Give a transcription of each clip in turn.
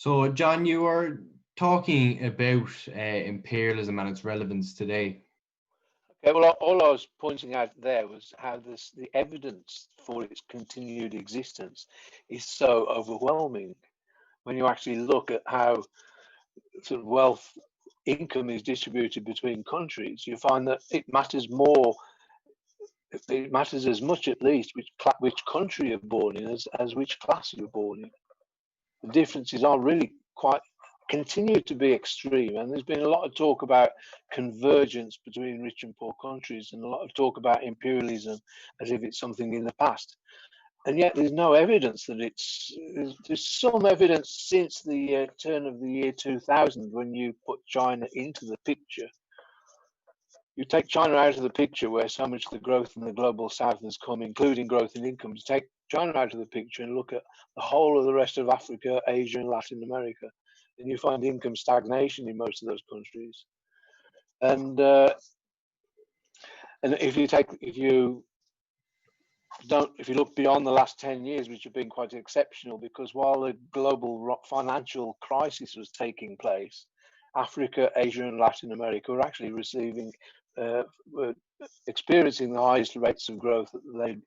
So, John, you were talking about imperialism and its relevance today. Okay, well, all I was pointing out there was how the evidence for its continued existence is so overwhelming. When you actually look at how sort of wealth, income is distributed between countries, you find that it matters more. It matters as much, at least, which country you're born in as which class you're born in. The differences are really quite continue to be extreme, and there's been a lot of talk about convergence between rich and poor countries, and a lot of talk about imperialism as if it's something in the past. And yet, there's no evidence that there's some evidence since the turn of the year 2000 when you put China into the picture. You take China out of the picture, where so much of the growth in the global south has come, including growth in incomes. Take China out of the picture and look at the whole of the rest of Africa, Asia, and Latin America, and you find income stagnation in most of those countries. And if you look beyond the last 10 years, which have been quite exceptional, because while the global financial crisis was taking place, Africa, Asia, and Latin America were actually were experiencing the highest rates of growth that they'd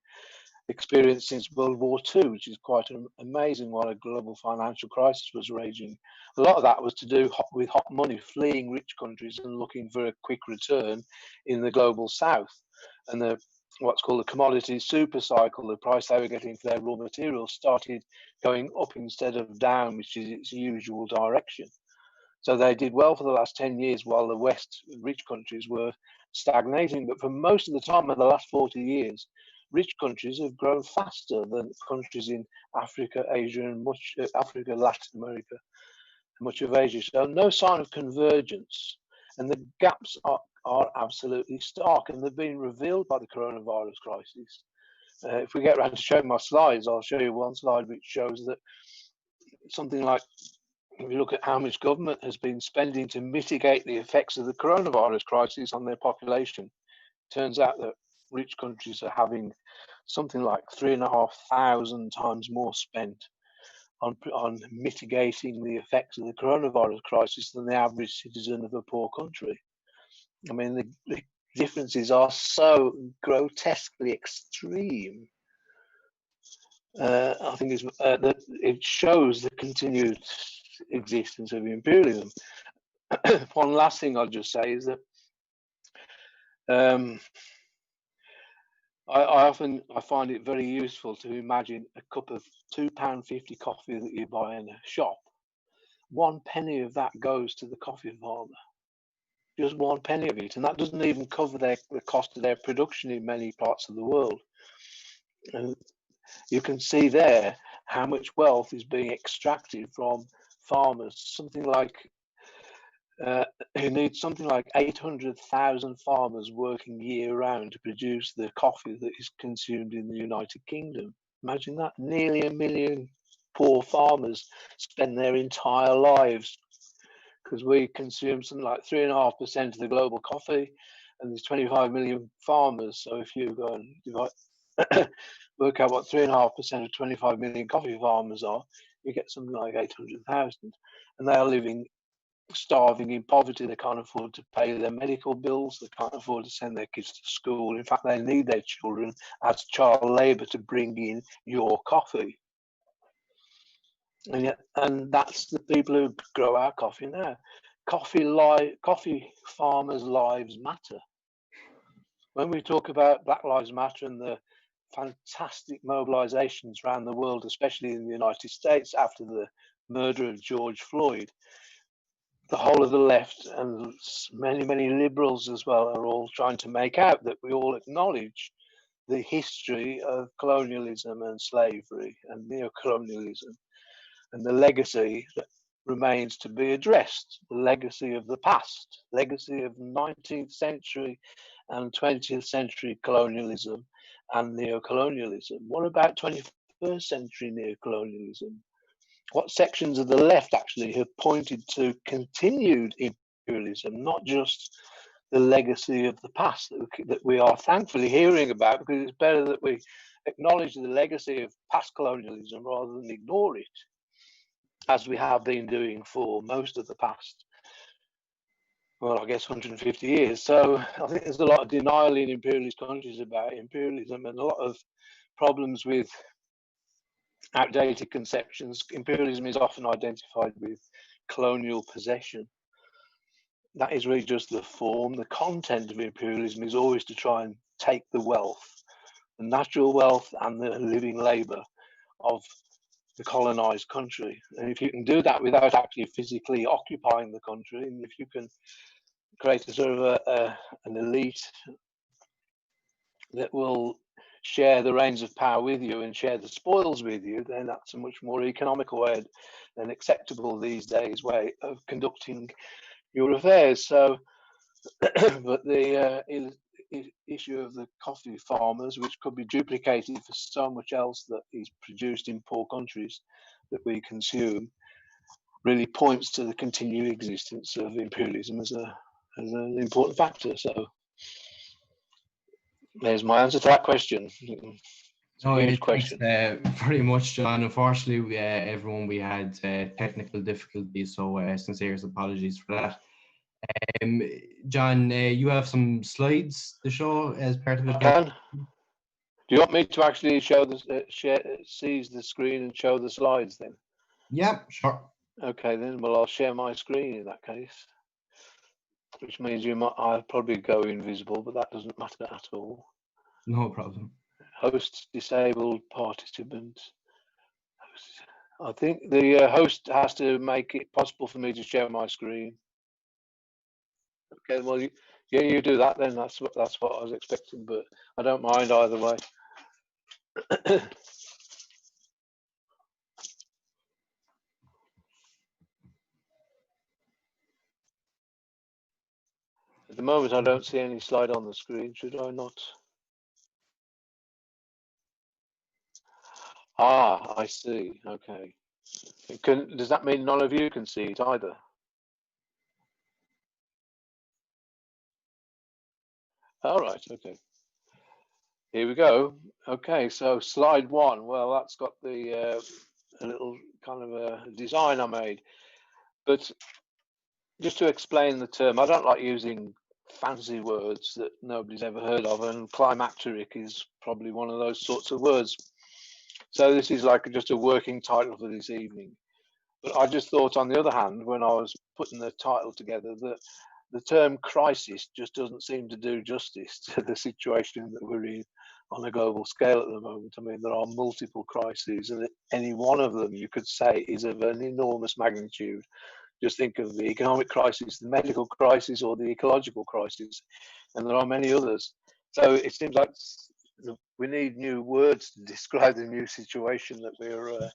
experienced since World War II, which is quite amazing while a global financial crisis was raging. A lot of that was to do with hot money fleeing rich countries and looking for a quick return in the global south. And what's called the commodity super cycle, the price they were getting for their raw materials, started going up instead of down, which is its usual direction. So they did well for the last 10 years while the West rich countries were stagnating. But for most of the time in the last 40 years, rich countries have grown faster than countries in Africa, Asia, and Africa, Latin America, and much of Asia. So no sign of convergence. And the gaps are absolutely stark, and they've been revealed by the coronavirus crisis. If we get around to showing my slides, I'll show you one slide which shows that something like, if you look at how much government has been spending to mitigate the effects of the coronavirus crisis on their population, it turns out that rich countries are having something like 3,500 times more spent on mitigating the effects of the coronavirus crisis than the average citizen of a poor country. I mean, the differences are so grotesquely extreme. I think that it shows the continued existence of imperialism. One last thing I'll just say is that I find it very useful to imagine a cup of £2.50 coffee that you buy in a shop. 1 penny of that goes to the coffee farmer. Just 1 penny of it, and that doesn't even cover the cost of their production in many parts of the world. And you can see there how much wealth is being extracted from farmers. Something like who need something like 800,000 farmers working year round to produce the coffee that is consumed in the United Kingdom. Imagine that. Nearly 1 million poor farmers spend their entire lives, because we consume something like 3.5% of the global coffee, and there's 25 million farmers. So if you go and work out what 3.5% of 25 million coffee farmers are, you get something like 800,000, and they are living starving in poverty. They can't afford to pay their medical bills. They can't afford to send their kids to school. In fact, they need their children as child labour to bring in your coffee. And that's the people who grow our coffee now. Coffee farmers' lives matter. When we talk about Black Lives Matter and the fantastic mobilizations around the world, especially in the United States after the murder of George Floyd, the whole of the left and many liberals as well are all trying to make out that we all acknowledge the history of colonialism and slavery and neocolonialism and the legacy that remains to be addressed, the legacy of the past, legacy of 19th century and 20th century colonialism and neocolonialism. What about 21st century neocolonialism? What sections of the left actually have pointed to continued imperialism, not just the legacy of the past that we are thankfully hearing about, because it's better that we acknowledge the legacy of past colonialism rather than ignore it. as we have been doing for most of the past, well, I guess 150 years. So I think there's a lot of denial in imperialist countries about imperialism, and a lot of problems with outdated conceptions. Imperialism is often identified with colonial possession. That is really just the form. The content of imperialism is always to try and take the wealth, the natural wealth and the living labor of the colonized country. And if you can do that without actually physically occupying the country, and if you can create a sort of an elite that will share the reins of power with you and share the spoils with you, then that's a much more economical way and acceptable these days way of conducting your affairs. So, but the issue of the coffee farmers, which could be duplicated for so much else that is produced in poor countries that we consume, really points to the continued existence of imperialism as an important factor. So there's my answer to that question. It's a huge question. Thanks very much, John. Unfortunately, everyone, we had technical difficulties, so sincere apologies for that. John, you have some slides to show as part of the presentation. Do you want me to actually show the seize the screen and show the slides then? Yeah, sure. Okay, then. Well, I'll share my screen in that case, which means I'll probably go invisible, but that doesn't matter at all. No problem. Host disabled participants. I think the host has to make it possible for me to share my screen. Okay, well, yeah, you do that then. That's what I was expecting, but I don't mind either way. At the moment, I don't see any slide on the screen. Should I not? Ah, I see. Okay. Does that mean none of you can see it either? All right. Okay. Here we go. Okay. So slide 1. Well, that's got the a little kind of a design I made, but just to explain the term, I don't like using fancy words that nobody's ever heard of, and climacteric is probably one of those sorts of words. So this is like just a working title for this evening. But I just thought, on the other hand, when I was putting the title together, that the term crisis just doesn't seem to do justice to the situation that we're in on a global scale at the moment. I mean, there are multiple crises, and any one of them you could say is of an enormous magnitude. Just think of the economic crisis, the medical crisis, or the ecological crisis, and there are many others. So it seems like we need new words to describe the new situation that we're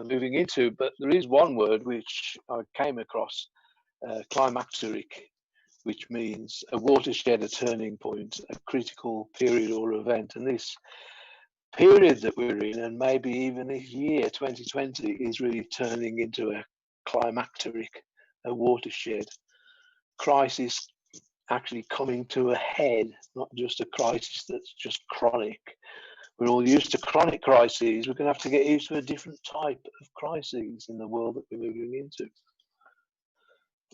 moving into. But there is one word which I came across, climacteric, which means a watershed, a turning point, a critical period or event. And this period that we're in, and maybe even this year, 2020, is really turning into a climacteric, a watershed crisis, actually coming to a head, not just a crisis that's just chronic. We're all used to chronic crises. We're going to have to get used to a different type of crises in the world that we're moving into.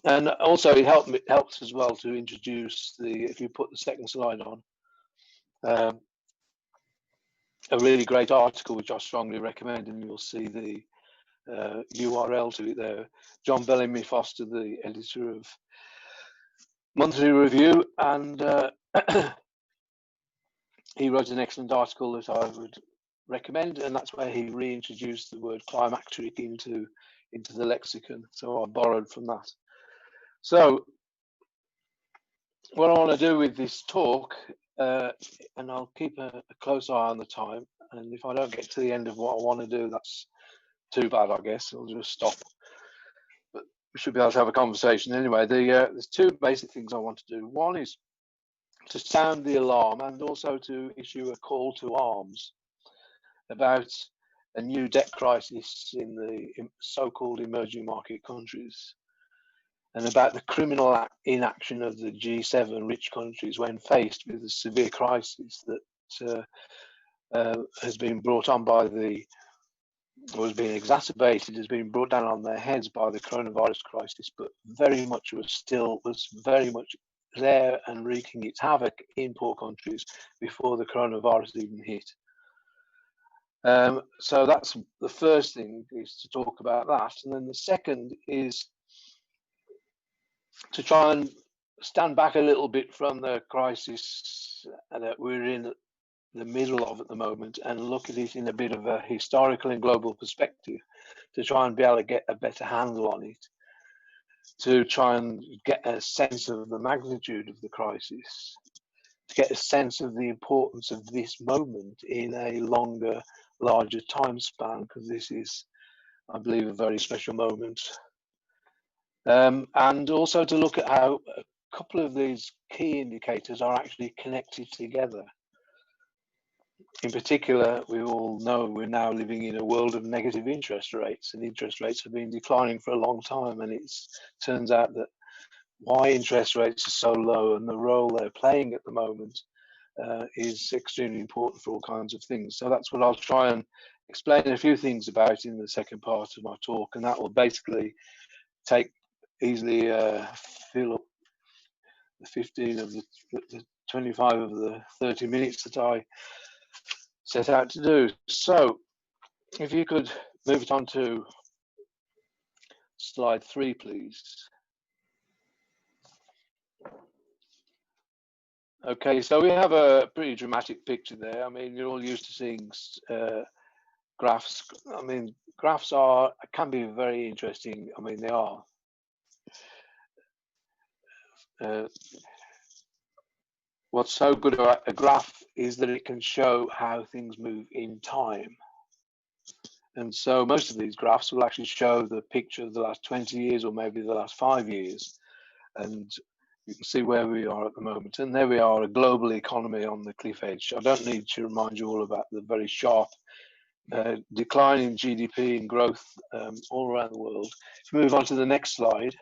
And also it helps as well to introduce if you put the second slide on, a really great article which I strongly recommend, and you'll see the URL to it there. John Bellamy Foster, the editor of Monthly Review, and he wrote an excellent article that I would recommend, and that's where he reintroduced the word climacteric into the lexicon. So I borrowed from that. So what I want to do with this talk, and I'll keep a close eye on the time, and if I don't get to the end of what I want to do, that's too bad, I guess. I'll just stop. But we should be able to have a conversation anyway. There's two basic things I want to do. One is to sound the alarm, and also to issue a call to arms about a new debt crisis in the so-called emerging market countries, and about the criminal inaction of the G7 rich countries when faced with a severe crisis that has been brought on by the was being exacerbated, has been brought down on their heads by the coronavirus crisis, but very much was very much there and wreaking its havoc in poor countries before the coronavirus even hit. So that's the first thing, is to talk about that. And then the second is to try and stand back a little bit from the crisis that we're in the middle of at the moment and look at it in a bit of a historical and global perspective, to try and be able to get a better handle on it, to try and get a sense of the magnitude of the crisis, to get a sense of the importance of this moment in a longer, larger time span, because this is, I believe, a very special moment. And also to look at how a couple of these key indicators are actually connected together. In particular, we all know we're now living in a world of negative interest rates, and interest rates have been declining for a long time. And it turns out that why interest rates are so low and the role they're playing at the moment is extremely important for all kinds of things. So that's what I'll try and explain a few things about in the second part of my talk, and that will basically take easily fill up the 15 of the 25 of the 30 minutes that I set out to do. So if you could move it on to slide 3, please. Okay, so we have a pretty dramatic picture there. I mean, you're all used to seeing graphs. I mean, graphs can be very interesting. I mean, they are. What's so good about a graph is that it can show how things move in time. And so most of these graphs will actually show the picture of the last 20 years or maybe the last 5 years. And you can see where we are at the moment. And there we are, a global economy on the cliff edge. I don't need to remind you all about the very sharp decline in GDP and growth all around the world. If we move on to the next slide,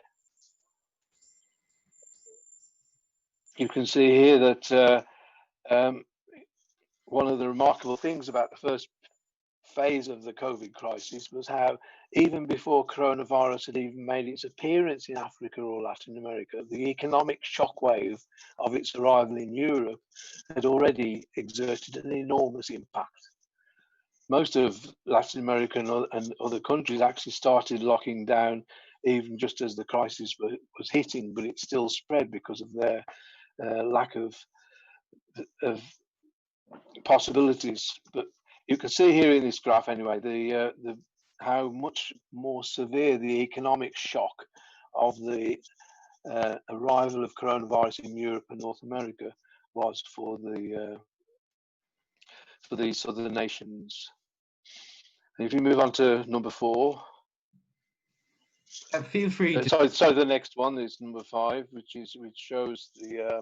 you can see here that one of the remarkable things about the first phase of the COVID crisis was how, even before coronavirus had even made its appearance in Africa or Latin America, the economic shockwave of its arrival in Europe had already exerted an enormous impact. Most of Latin America and other countries actually started locking down even just as the crisis was hitting, but it still spread because of their lack of possibilities. But you can see here in this graph anyway, how much more severe the economic shock of the arrival of coronavirus in Europe and North America was for these southern nations. And if you move on to number 4. Feel free to. Sorry, the next one is number 5, which shows the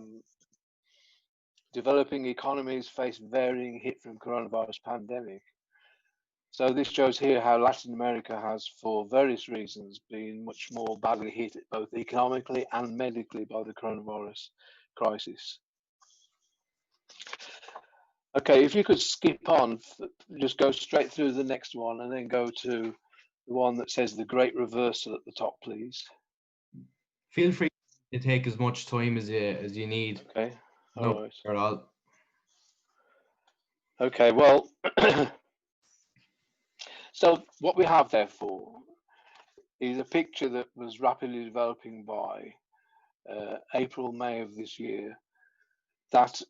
developing economies face varying hit from coronavirus pandemic. So this shows here how Latin America has, for various reasons, been much more badly hit, both economically and medically, by the coronavirus crisis. Okay, if you could skip on, just go straight through the next one and then go to the one that says the Great Reversal at the top, please. Feel free to take as much time as you need. Okay. No, at all. Okay, well, so what we have therefore is a picture that was rapidly developing by April, May of this year, that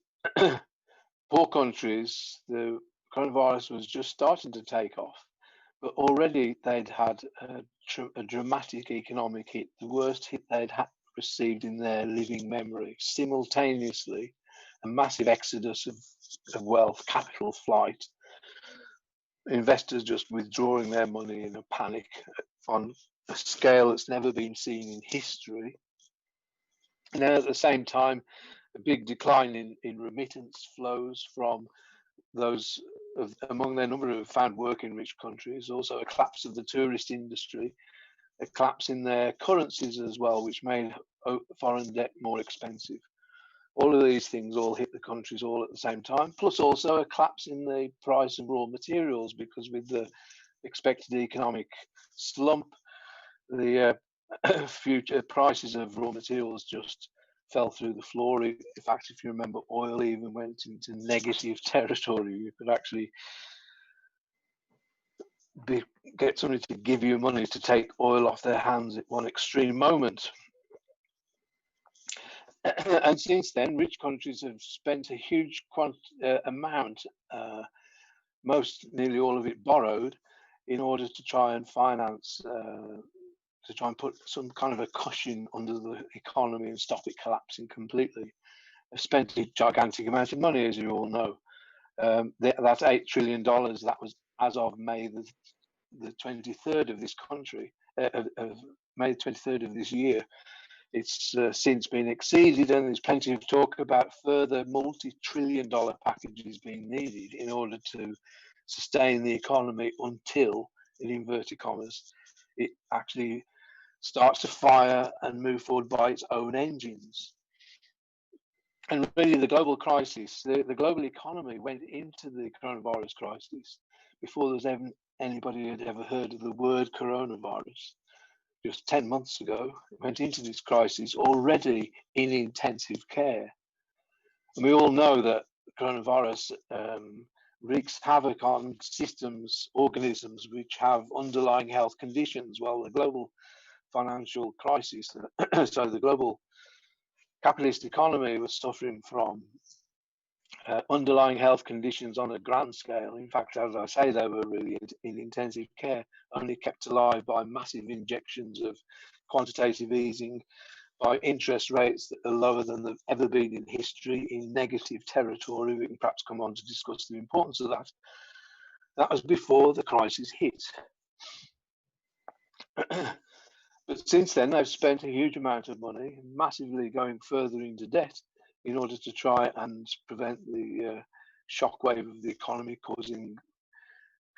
poor countries, the coronavirus was just starting to take off, but already they'd had a dramatic economic hit, the worst hit they'd received in their living memory. Simultaneously, a massive exodus of wealth, capital flight, investors just withdrawing their money in a panic on a scale that's never been seen in history. And then at the same time, a big decline in remittance flows from those among their number who found work in rich countries, also a collapse of the tourist industry, a collapse in their currencies as well, which made foreign debt more expensive. All of these things all hit the countries all at the same time, plus also a collapse in the price of raw materials, because with the expected economic slump. The future prices of raw materials just fell through the floor. In fact, if you remember, oil even went into negative territory. You could actually get somebody to give you money to take oil off their hands at one extreme moment. And since then, rich countries have spent a huge amount, nearly all of it borrowed, in order to try and finance, to try and put some kind of a cushion under the economy and stop it collapsing completely. They've spent a gigantic amount of money, as you all know. That's $8 trillion. That was as of May the 23rd of this country, of May 23rd of this year. It's since been exceeded, and there's plenty of talk about further multi-trillion-dollar packages being needed in order to sustain the economy until, in inverted commas, it actually starts to fire and move forward by its own engines. And really, the global crisis, the global economy went into the coronavirus crisis before anybody had ever heard of the word coronavirus. Just 10 months ago, it went into this crisis already in intensive care. And we all know that coronavirus wreaks havoc on systems, organisms which have underlying health conditions. Well, the global financial crisis, so the global capitalist economy was suffering from underlying health conditions on a grand scale. In fact, as I say, they were really in intensive care, only kept alive by massive injections of quantitative easing, by interest rates that are lower than they've ever been in history, in negative territory. We can perhaps come on to discuss the importance of that. That was before the crisis hit. But since then, they've spent a huge amount of money, massively going further into debt, in order to try and prevent the shockwave of the economy causing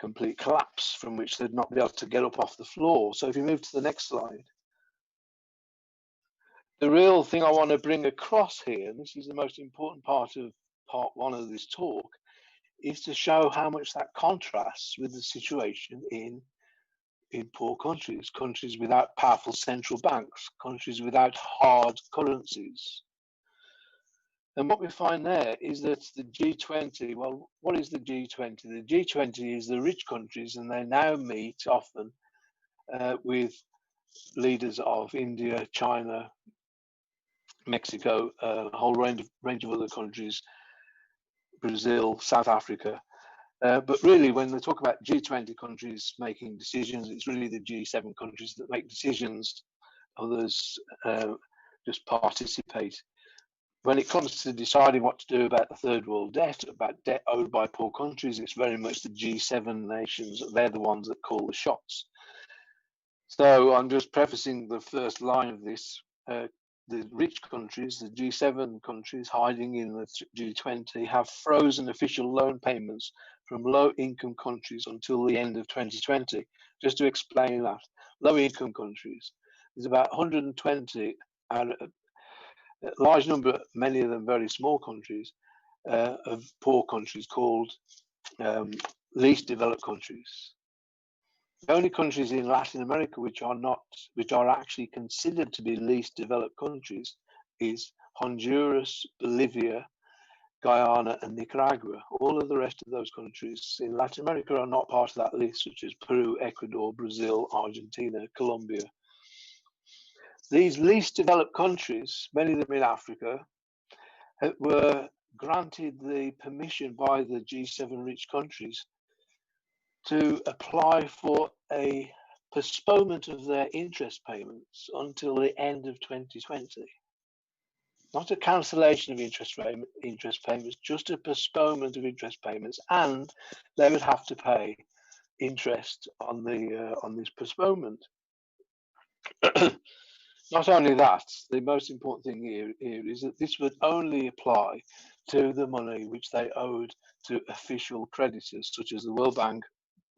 complete collapse from which they'd not be able to get up off the floor. So if you move to the next slide, the real thing I want to bring across here, and this is the most important part of part one of this talk, is to show how much that contrasts with the situation in poor countries, countries without powerful central banks, countries without hard currencies. And what we find there is that the G20, well, what is the G20? The G20 is the rich countries, and they now meet often with leaders of India, China, Mexico, a whole range of other countries, Brazil, South Africa. But really, when they talk about G20 countries making decisions, it's really the G7 countries that make decisions. Others just participate. When it comes to deciding what to do about the third world debt, about debt owed by poor countries, it's very much the G7 nations. They're the ones that call the shots. So I'm just prefacing the first line of this. The rich countries, the G7 countries hiding in the G20, have frozen official loan payments from low-income countries until the end of 2020. Just to explain that, low-income countries, there's about 120, and a large number, many of them very small countries, of poor countries called least developed countries. The only countries in Latin America which are actually considered to be least developed countries is Honduras, Bolivia, Guyana, and Nicaragua. All of the rest of those countries in Latin America are not part of that list, such as Peru, Ecuador, Brazil, Argentina, Colombia. These least developed countries, many of them in Africa, were granted the permission by the G7 rich countries to apply for a postponement of their interest payments until the end of 2020. Not a cancellation of interest payments, just a postponement of interest payments, and they would have to pay interest on this postponement. Not only that, the most important thing here is that this would only apply to the money which they owed to official creditors, such as the World Bank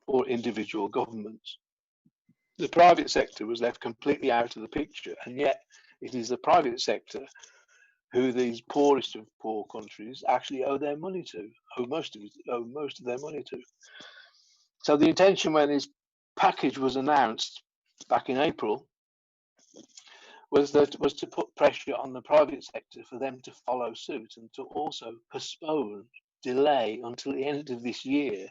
or individual governments. The private sector was left completely out of the picture, and yet it is the private sector who these poorest of poor countries actually owe their money to, owe most of their money to. So the intention when this package was announced back in April was to put pressure on the private sector for them to follow suit and to also postpone, delay until the end of this year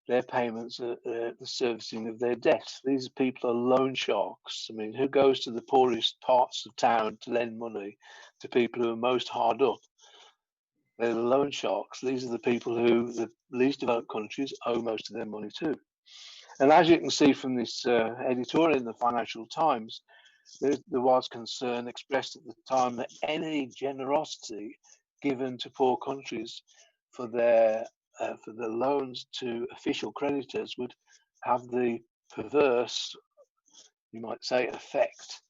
their payments, the servicing of their debts. These people are loan sharks. I mean, who goes to the poorest parts of town to lend money to people who are most hard up? They're the loan sharks. These are the people who the least developed countries owe most of their money to. And as you can see from this editorial in the Financial Times, there was concern expressed at the time that any generosity given to poor countries for the loans to official creditors would have the perverse, you might say, effect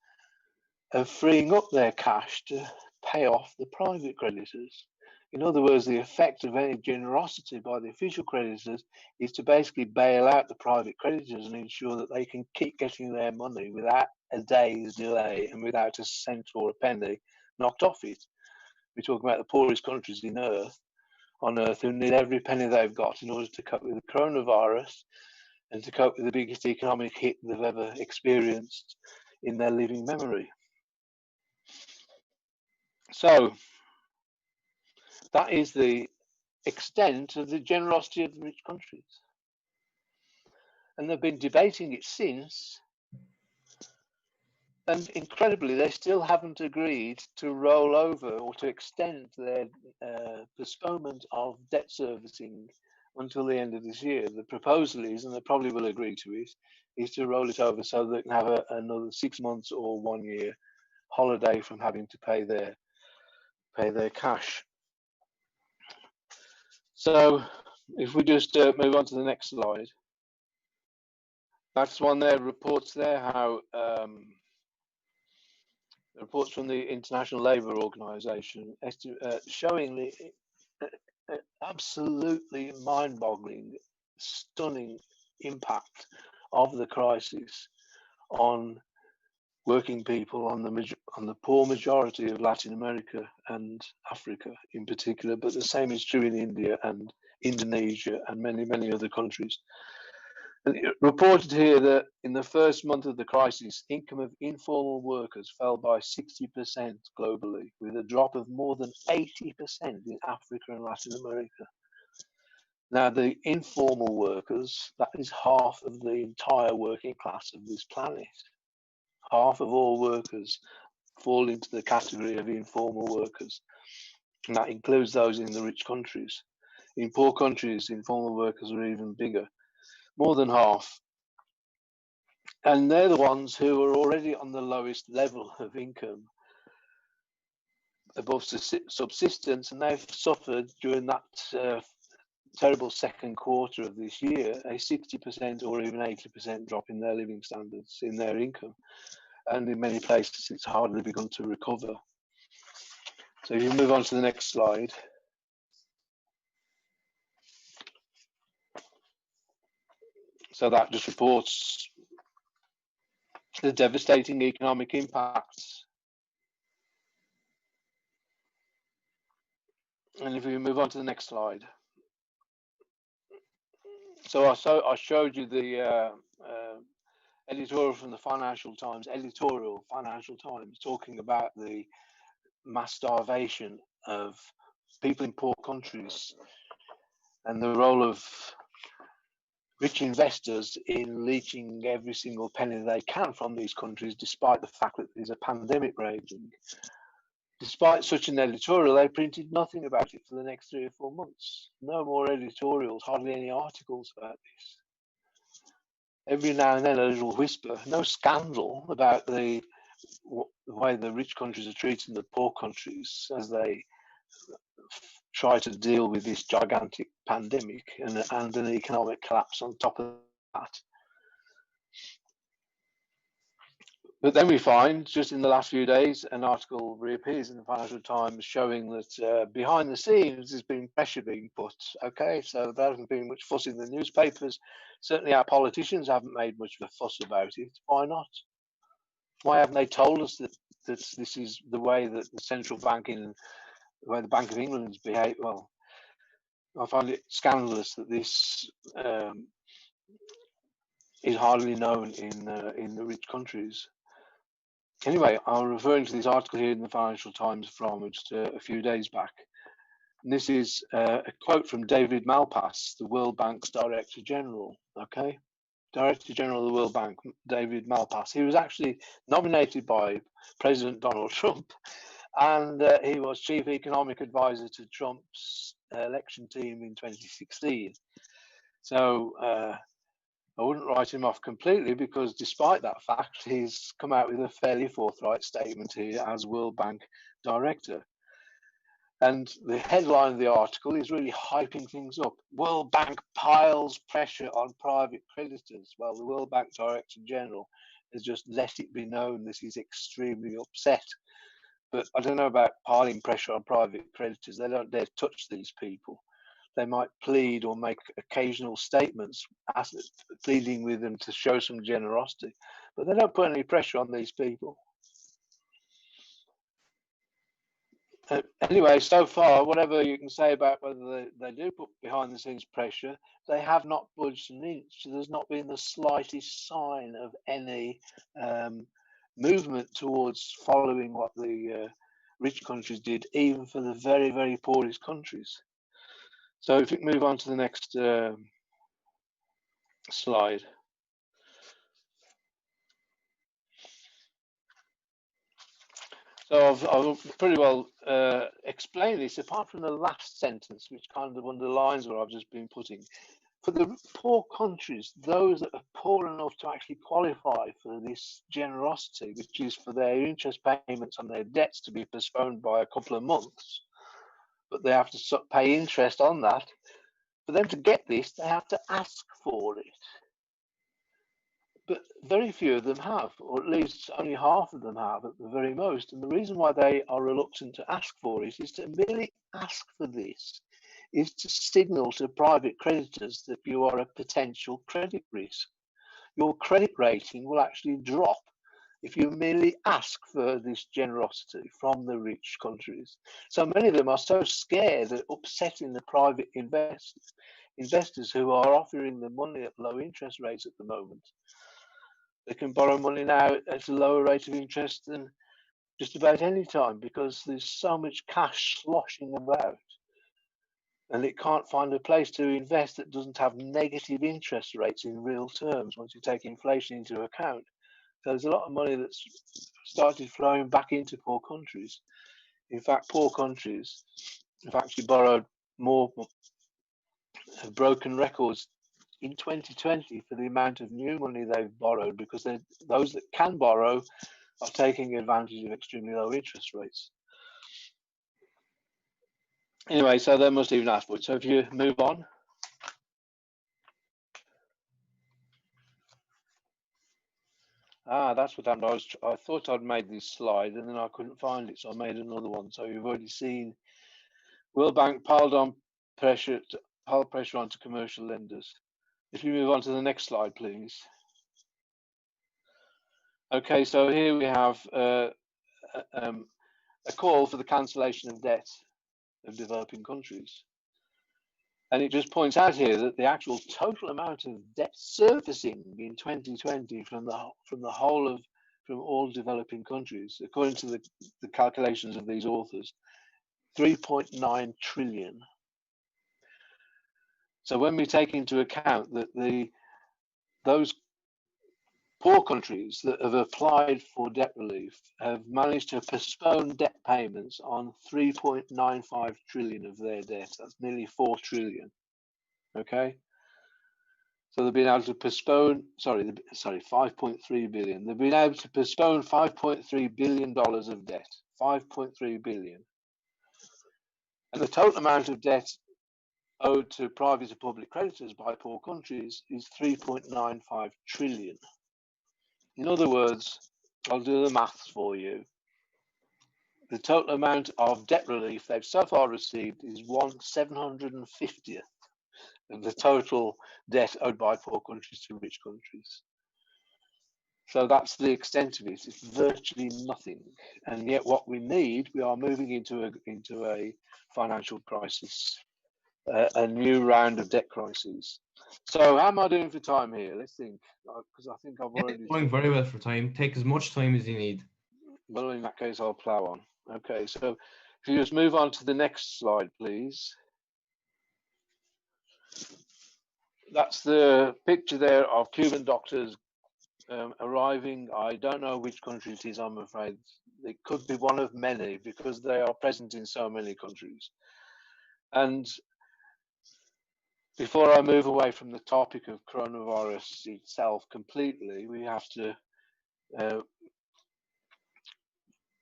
of freeing up their cash to pay off the private creditors. In other words, the effect of any generosity by the official creditors is to basically bail out the private creditors and ensure that they can keep getting their money without a day's delay and without a cent or a penny knocked off it. We're talking about the poorest countries on earth who need every penny they've got in order to cope with the coronavirus and to cope with the biggest economic hit they've ever experienced in their living memory. So that is the extent of the generosity of the rich countries. And they've been debating it since. And incredibly, they still haven't agreed to roll over or to extend their postponement of debt servicing until the end of this year. The proposal is, and they probably will agree to it, is to roll it over so they can have another 6 months or 1 year holiday from having to pay their cash. So if we just move on to the next slide. That's one there, reports there how reports from the International Labour Organization showing the absolutely mind-boggling, stunning impact of the crisis on working people, on the poor majority of Latin America and Africa in particular, but the same is true in India and Indonesia and many, many other countries. And it reported here that in the first month of the crisis, income of informal workers fell by 60% globally, with a drop of more than 80% in Africa and Latin America. Now, the informal workers, that is half of the entire working class of this planet. Half of all workers fall into the category of informal workers, and that includes those in the rich countries. In poor countries, informal workers are even bigger. More than half. And they're the ones who are already on the lowest level of income above subsistence, and they've suffered during that terrible second quarter of this year a 60% or even 80% drop in their living standards, in their income. And in many places, it's hardly begun to recover. So if you move on to the next slide. So that just reports the devastating economic impacts. And if we move on to the next slide. So I showed you the editorial from the Financial Times, talking about the mass starvation of people in poor countries and the role of rich investors in leeching every single penny they can from these countries, despite the fact that there's a pandemic raging. Despite such an editorial, they printed nothing about it for the next 3 or 4 months. No more editorials, hardly any articles about this. Every now and then a little whisper, no scandal about the way the rich countries are treating the poor countries as they try to deal with this gigantic pandemic and an economic collapse on top of that. But then we find, just in the last few days, an article reappears in the Financial Times showing that behind the scenes there's been pressure being put. Okay, so there hasn't been much fuss in the newspapers. Certainly our politicians haven't made much of a fuss about it. Why not? Why haven't they told us that this is the way that the central bank the way the Bank of England's behaved? Well, I find it scandalous that this is hardly known in the rich countries. Anyway, I'm referring to this article here in the Financial Times from just a few days back. And this is a quote from David Malpass, the World Bank's Director General. Okay, Director General of the World Bank, David Malpass. He was actually nominated by President Donald Trump, and he was Chief Economic Advisor to Trump's election team in 2016. So I wouldn't write him off completely, because despite that fact, he's come out with a fairly forthright statement here as World Bank Director. And the headline of the article is really hyping things up. World Bank piles pressure on private creditors. Well, the World Bank Director General has just let it be known that he's extremely upset. But I don't know about piling pressure on private creditors. They don't dare touch these people. They might plead or make occasional statements, pleading with them to show some generosity, but they don't put any pressure on these people. Anyway, so far, whatever you can say about whether they do put behind the scenes pressure, they have not budged an inch. There's not been the slightest sign of any movement towards following what the rich countries did, even for the very, very poorest countries. So if you can move on to the next slide. So I've pretty well explained this, apart from the last sentence, which kind of underlines what I've just been putting. For the poor countries, those that are poor enough to actually qualify for this generosity, which is for their interest payments on their debts to be postponed by a couple of months, but they have to pay interest on that. For them to get this, they have to ask for it. But very few of them have, or at least only half of them have at the very most. And the reason why they are reluctant to ask for it is to merely ask for this, is to signal to private creditors that you are a potential credit risk. Your credit rating will actually drop if you merely ask for this generosity from the rich countries. So many of them are so scared at upsetting the private investors who are offering them money at low interest rates at the moment. They can borrow money now at a lower rate of interest than just about any time, because there's so much cash sloshing about, and it can't find a place to invest that doesn't have negative interest rates in real terms once you take inflation into account. So there's a lot of money that's started flowing back into poor countries. In fact, poor countries have actually borrowed more, have broken records in 2020 for the amount of new money they've borrowed, because those that can borrow are taking advantage of extremely low interest rates. Anyway, so they must even ask for it. So if you move on. That's what happened. I thought I'd made this slide and then I couldn't find it, so I made another one. So you've already seen World Bank piled pressure onto commercial lenders. If you move on to the next slide, please. Okay, so here we have a call for the cancellation of debt of developing countries. And it just points out here that the actual total amount of debt servicing in 2020 from all developing countries, according to the calculations of these authors, 3.9 trillion. So when we take into account that those poor countries that have applied for debt relief have managed to postpone debt payments on 3.95 trillion of their debt, that's nearly 4 trillion. Okay, so they've been able to postpone, sorry, 5.3 billion. They've been able to postpone $5.3 billion of debt, 5.3 billion. And the total amount of debt owed to private and public creditors by poor countries is 3.95 trillion. In other words, I'll do the maths for you. The total amount of debt relief they've so far received is 1/750th of the total debt owed by poor countries to rich countries. So that's the extent of it. It's virtually nothing. And yet what we need, we are moving into a financial crisis, a new round of debt crises. So how am I doing for time here? Let's think, because I think I've Yeah, already going said. very well for time. Take as much time as you need. Well, in that case, I'll plow on. Okay, so if you just move on to the next slide, please. That's the picture there of Cuban doctors arriving. I don't know which country it is, I'm afraid. It could be one of many because they are present in so many countries. And before I move away from the topic of coronavirus itself completely, we have to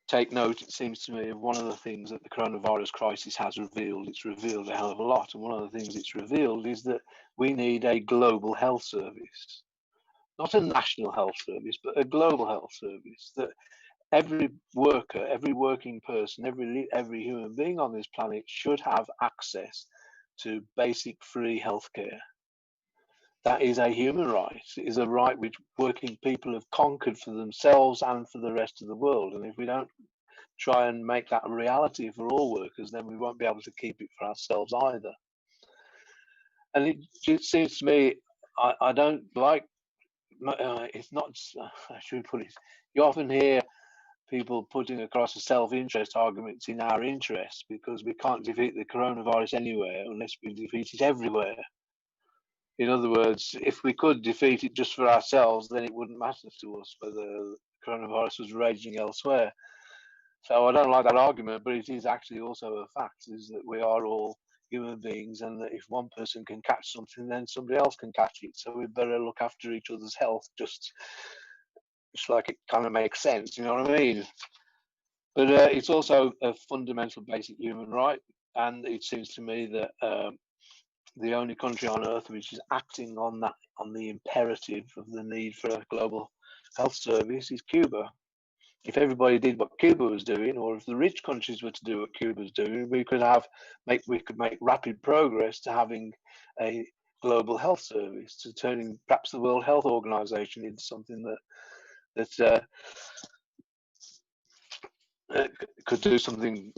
take note, it seems to me, of one of the things that the coronavirus crisis has revealed. It's revealed a hell of a lot. And one of the things it's revealed is that we need a global health service, not a national health service, but a global health service that every worker, every working person, every human being on this planet should have access to basic free healthcare. That is a human right. It is a right which working people have conquered for themselves and for the rest of the world. And if we don't try and make that a reality for all workers, then we won't be able to keep it for ourselves either. And it just seems to me, I don't like, it's not, I should put it, you often hear people putting across a self-interest arguments in our interest because we can't defeat the coronavirus anywhere unless we defeat it everywhere. In other words, if we could defeat it just for ourselves, then it wouldn't matter to us whether the coronavirus was raging elsewhere. So I don't like that argument, but it is actually also a fact, is that we are all human beings and that if one person can catch something, then somebody else can catch it. So we better look after each other's health, just like it kind of makes sense, you know what I mean? But it's also a fundamental basic human right. And it seems to me that the only country on earth which is acting on that, on the imperative of the need for a global health service is Cuba. If everybody did what Cuba was doing, or if the rich countries were to do what Cuba was doing, we could make rapid progress to having a global health service, to turning perhaps the World Health Organization into something that could do something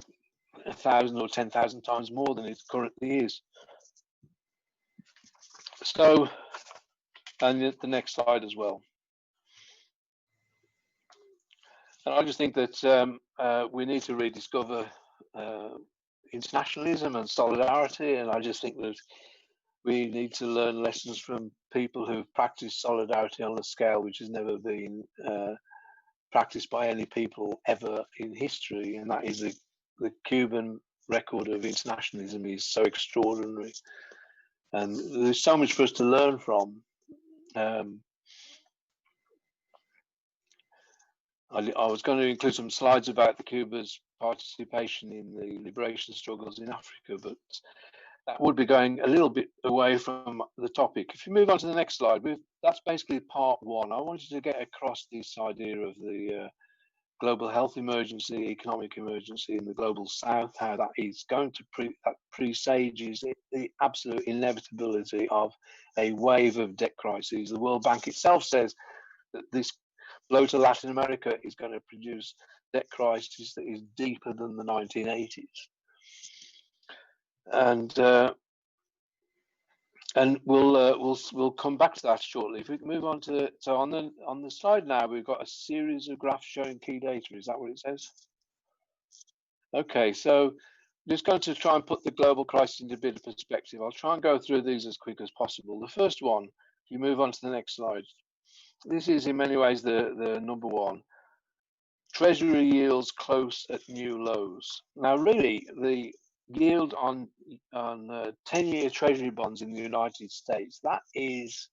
1,000 or 10,000 times more than it currently is. So, and the next slide as well. And I just think that we need to rediscover internationalism and solidarity. And I just think that we need to learn lessons from people who've practiced solidarity on a scale which has never been practiced by any people ever in history. And that is the Cuban record of internationalism is so extraordinary. And there's so much for us to learn from. I was going to include some slides about the Cuba's participation in the liberation struggles in Africa, but that would be going a little bit away from the topic. If you move on to the next slide, that's basically part one. I wanted to get across this idea of the global health emergency, economic emergency in the global south, how that is going to presages the absolute inevitability of a wave of debt crises. The World Bank itself says that this blow to Latin America is going to produce debt crisis that is deeper than the 1980s. And we'll come back to that shortly. If we can move on to, so on the slide now, we've got a series of graphs showing key data. Is that what it says? Okay, so I'm just going to try and put the global crisis into a bit of perspective. I'll try and go through these as quick as possible. The first one, if you move on to the next slide, this is in many ways the number one. Treasury yields close at new lows. Now, really, the yield on 10-year Treasury bonds in the United States, that is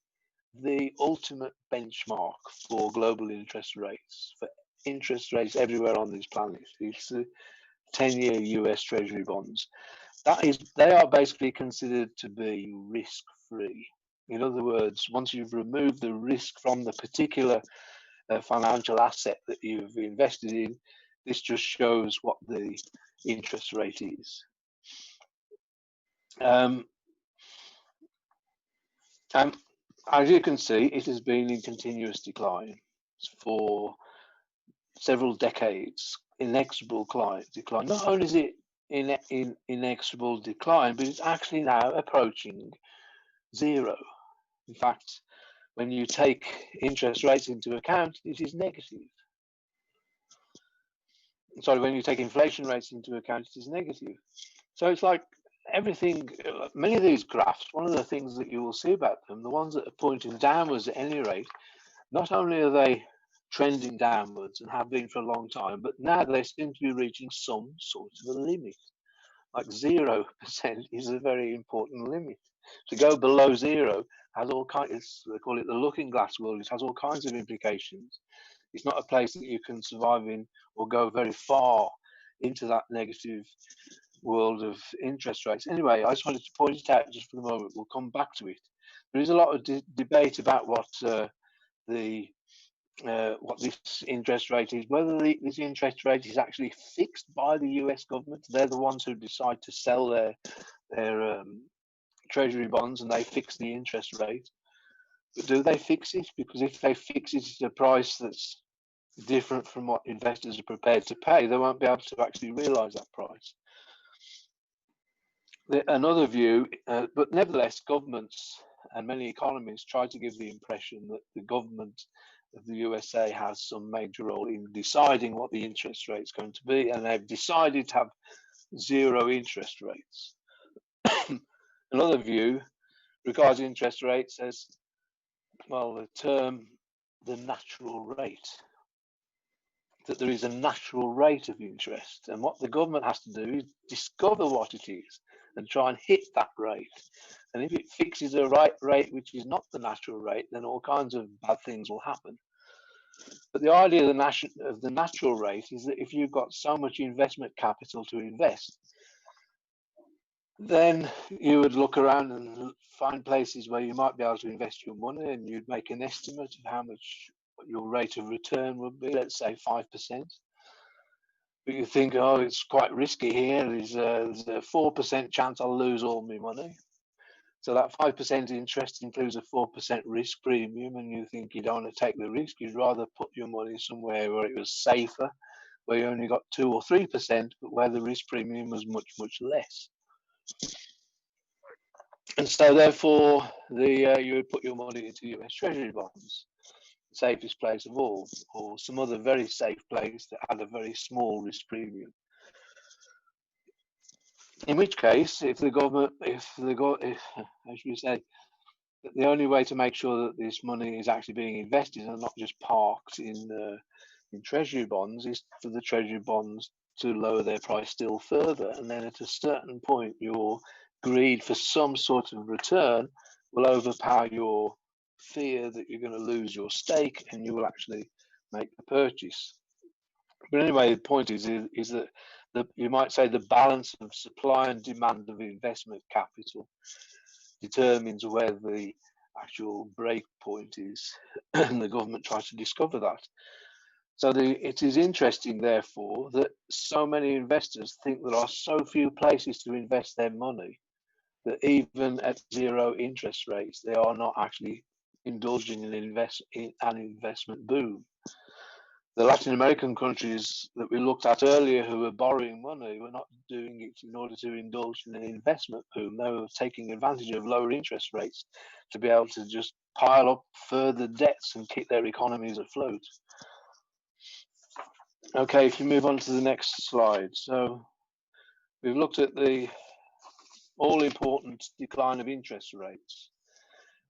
the ultimate benchmark for global interest rates, for interest rates everywhere on this planet. It's the 10-year US Treasury bonds. They are basically considered to be risk-free. In other words, once you've removed the risk from the particular financial asset that you've invested in, this just shows what the interest rate is. And as you can see, it has been in continuous decline for several decades, inexorable decline. Not only is it in inexorable decline, but it's actually now approaching zero. In fact, when you take interest rates into account, it is negative. Sorry, when you take inflation rates into account, it is negative. So it's like everything, many of these graphs, one of the things that you will see about them, the ones that are pointing downwards at any rate, not only are they trending downwards and have been for a long time, but now they seem to be reaching some sort of a limit. Like 0% is a very important limit. To go below zero has all kinds, they call it the looking glass world, it has all kinds of implications. It's not a place that you can survive in or go very far into that negative world of interest rates. Anyway, I just wanted to point it out just for the moment. We'll come back to it. There is a lot of debate about what this interest rate is, whether this interest rate is actually fixed by the US government. They're the ones who decide to sell their treasury bonds and they fix the interest rate. But do they fix it? Because if they fix it at a price that's different from what investors are prepared to pay, they won't be able to actually realize that price. Another view, but nevertheless, governments and many economists try to give the impression that the government of the USA has some major role in deciding what the interest rate is going to be, and they've decided to have 0 interest rates. Another view regards interest rates as, well, the term the natural rate, that there is a natural rate of interest, and what the government has to do is discover what it is and try and hit that rate. And if it fixes a rate which is not the natural rate, then all kinds of bad things will happen. But the idea of the natural rate is that if you've got so much investment capital to invest, then you would look around and find places where you might be able to invest your money, and you'd make an estimate of how much your rate of return would be, let's say 5%. But you think, oh, it's quite risky here. There's a 4% chance I'll lose all my money. So that 5% interest includes a 4% risk premium, and you think you don't want to take the risk. You'd rather put your money somewhere where it was safer, where you only got 2 or 3%, but where the risk premium was much, much less. And so therefore, you would put your money into US Treasury bonds, the safest place of all, or some other very safe place that had a very small risk premium. In which case, if the government, as we say, the only way to make sure that this money is actually being invested and not just parked in treasury bonds is for the treasury bonds to lower their price still further, and then at a certain point, your greed for some sort of return will overpower your fear that you're going to lose your stake, and you will actually make the purchase. But anyway, the point is that you might say the balance of supply and demand of investment capital determines where the actual break point is, and the government tries to discover that. So it is interesting, therefore, that so many investors think there are so few places to invest their money that even at 0 interest rates, they are not actually indulging in an investment boom. The Latin American countries that we looked at earlier who were borrowing money were not doing it in order to indulge in an investment boom. They were taking advantage of lower interest rates to be able to just pile up further debts and keep their economies afloat. Okay, if you move on to the next slide. So we've looked at the all-important decline of interest rates.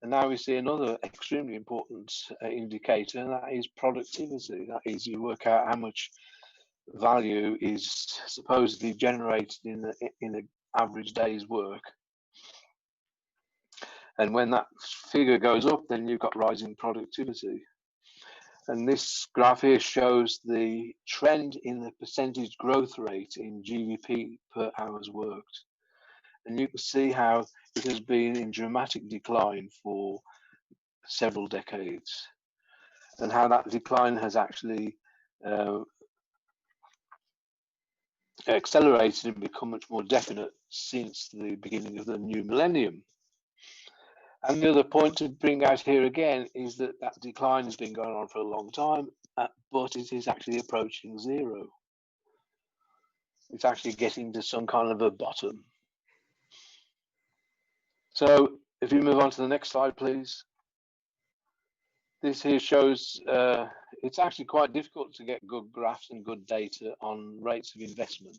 And now we see another extremely important indicator, and that is productivity. That is, you work out how much value is supposedly generated in an average day's work. And when that figure goes up, then you've got rising productivity. And this graph here shows the trend in the percentage growth rate in GDP per hours worked. And you can see how it has been in dramatic decline for several decades, and how that decline has actually accelerated and become much more definite since the beginning of the new millennium. And the other point to bring out here again is that that decline has been going on for a long time, but it is actually approaching 0. It's actually getting to some kind of a bottom. So If you move on to the next slide, please. This here shows it's actually quite difficult to get good graphs and good data on rates of investment.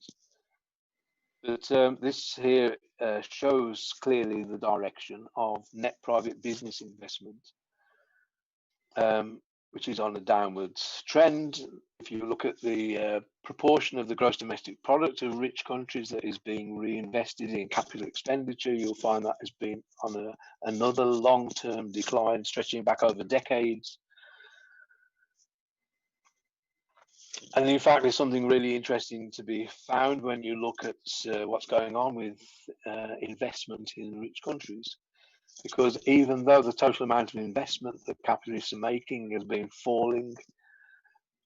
But this here shows clearly the direction of net private business investment, which is on a downwards trend. If you look at the proportion of the gross domestic product of rich countries that is being reinvested in capital expenditure, you'll find that has been on another long-term decline stretching back over decades. And in fact, there's something really interesting to be found when you look at what's going on with investment in rich countries. Because even though the total amount of investment that capitalists are making has been falling,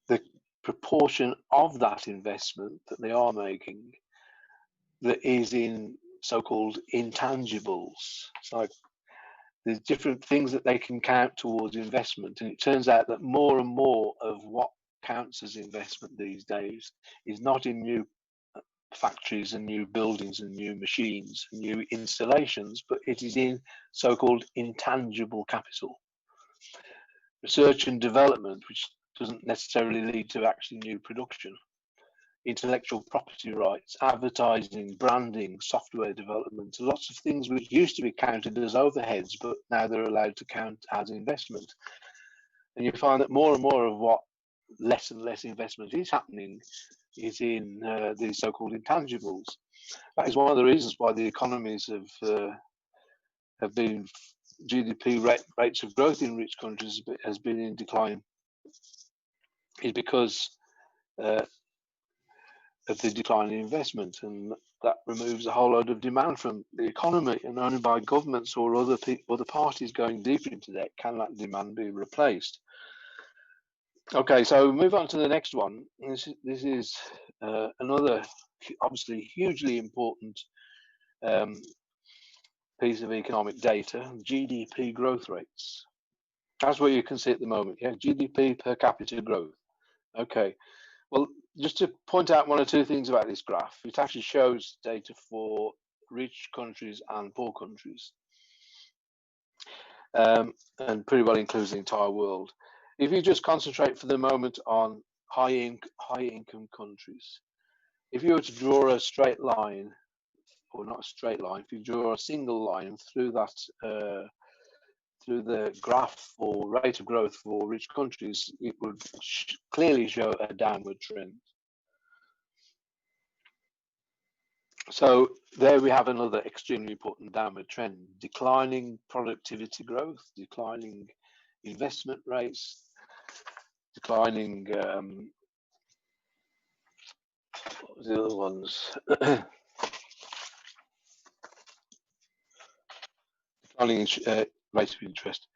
the proportion of that investment that they are making that is in so-called intangibles. It's like there's different things that they can count towards investment. And it turns out that more and more of what counts as investment these days is not in new factories and new buildings and new machines and new installations, but it is in so-called intangible capital. Research and development, which doesn't necessarily lead to actually new production. Intellectual property rights, advertising, branding, software development, lots of things which used to be counted as overheads, but now they're allowed to count as investment. And you find that more and more of what less and less investment is happening is in these so-called intangibles. That is one of the reasons why the economies have been GDP rates of growth in rich countries has been in decline, is because of the decline in investment, and that removes a whole load of demand from the economy, and only by governments or other parties going deeper into debt can that demand be replaced. Okay, so move on to the next one. This is another obviously hugely important piece of economic data, GDP growth rates. That's what you can see at the moment, yeah, GDP per capita growth. Okay, well, just to point out one or two things about this graph, it actually shows data for rich countries and poor countries, and pretty well includes the entire world. If you just concentrate for the moment on high income countries, if you were to draw a straight line, or not a straight line, if you draw a single line through that through the graph for rate of growth for rich countries, it would clearly show a downward trend. So there we have another extremely important downward trend: declining productivity growth, declining investment rates, declining what was the other ones? Declining rate of interest,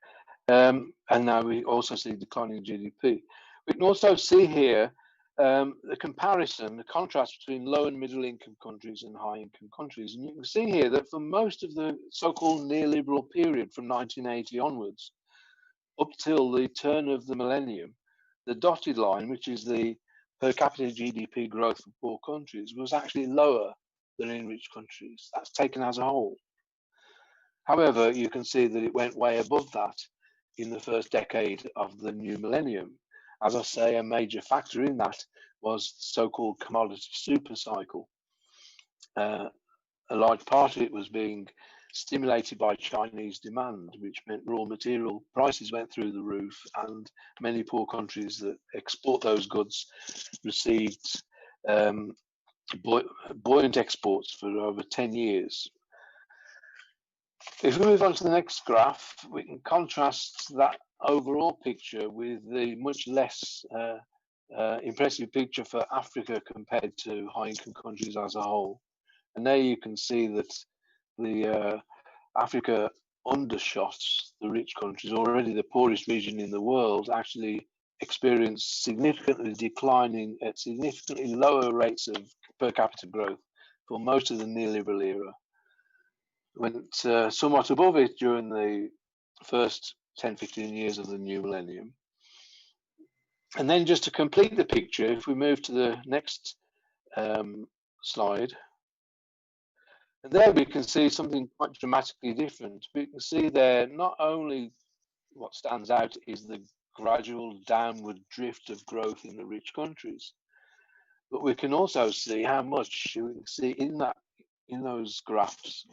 and now we also see declining GDP. We can also see here the comparison, the contrast between low and middle income countries and high income countries. And you can see here that for most of the so-called neoliberal period from 1980 onwards, up till the turn of the millennium, the dotted line, which is the per capita GDP growth for poor countries, was actually lower than in rich countries. That's taken as a whole. However, you can see that it went way above that in the first decade of the new millennium. As I say, a major factor in that was the so-called commodity super cycle. A large part of it was being stimulated by Chinese demand, which meant raw material prices went through the roof, and many poor countries that export those goods received buoyant exports for over 10 years. If we move on to the next graph, we can contrast that overall picture with the much less impressive picture for Africa compared to high-income countries as a whole. And there you can see that the Africa undershots the rich countries. Already the poorest region in the world actually experienced significantly declining at significantly lower rates of per capita growth for most of the neoliberal era. Went somewhat above it during the first 10-15 years of the new millennium. And then just to complete the picture, if we move to the next slide, And there we can see something quite dramatically different. We can see there not only what stands out is the gradual downward drift of growth in the rich countries, but we can also see how much we can see in those graphs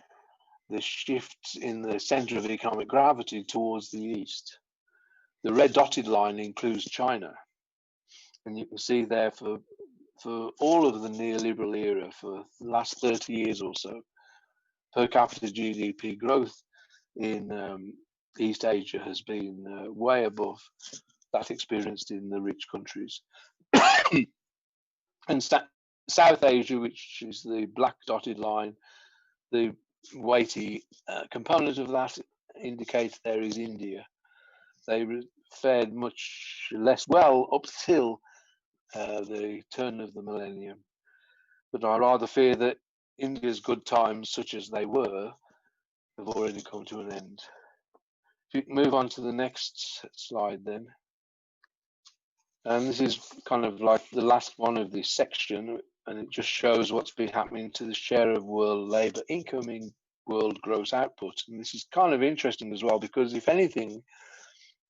the shift in the center of economic gravity towards the east. The red dotted line includes China, and you can see there for all of the neoliberal era, for the last 30 years or so, per capita GDP growth in East Asia has been way above that experienced in the rich countries. And South Asia, which is the black dotted line, the weighty component of that indicates there is India. They fared much less well up till the turn of the millennium. But I rather fear that India's good times, such as they were, have already come to an end. If you can move on to the next slide then. And this is kind of like the last one of this section, and it just shows what's been happening to the share of world labour income in world gross output. And this is kind of interesting as well, because if anything,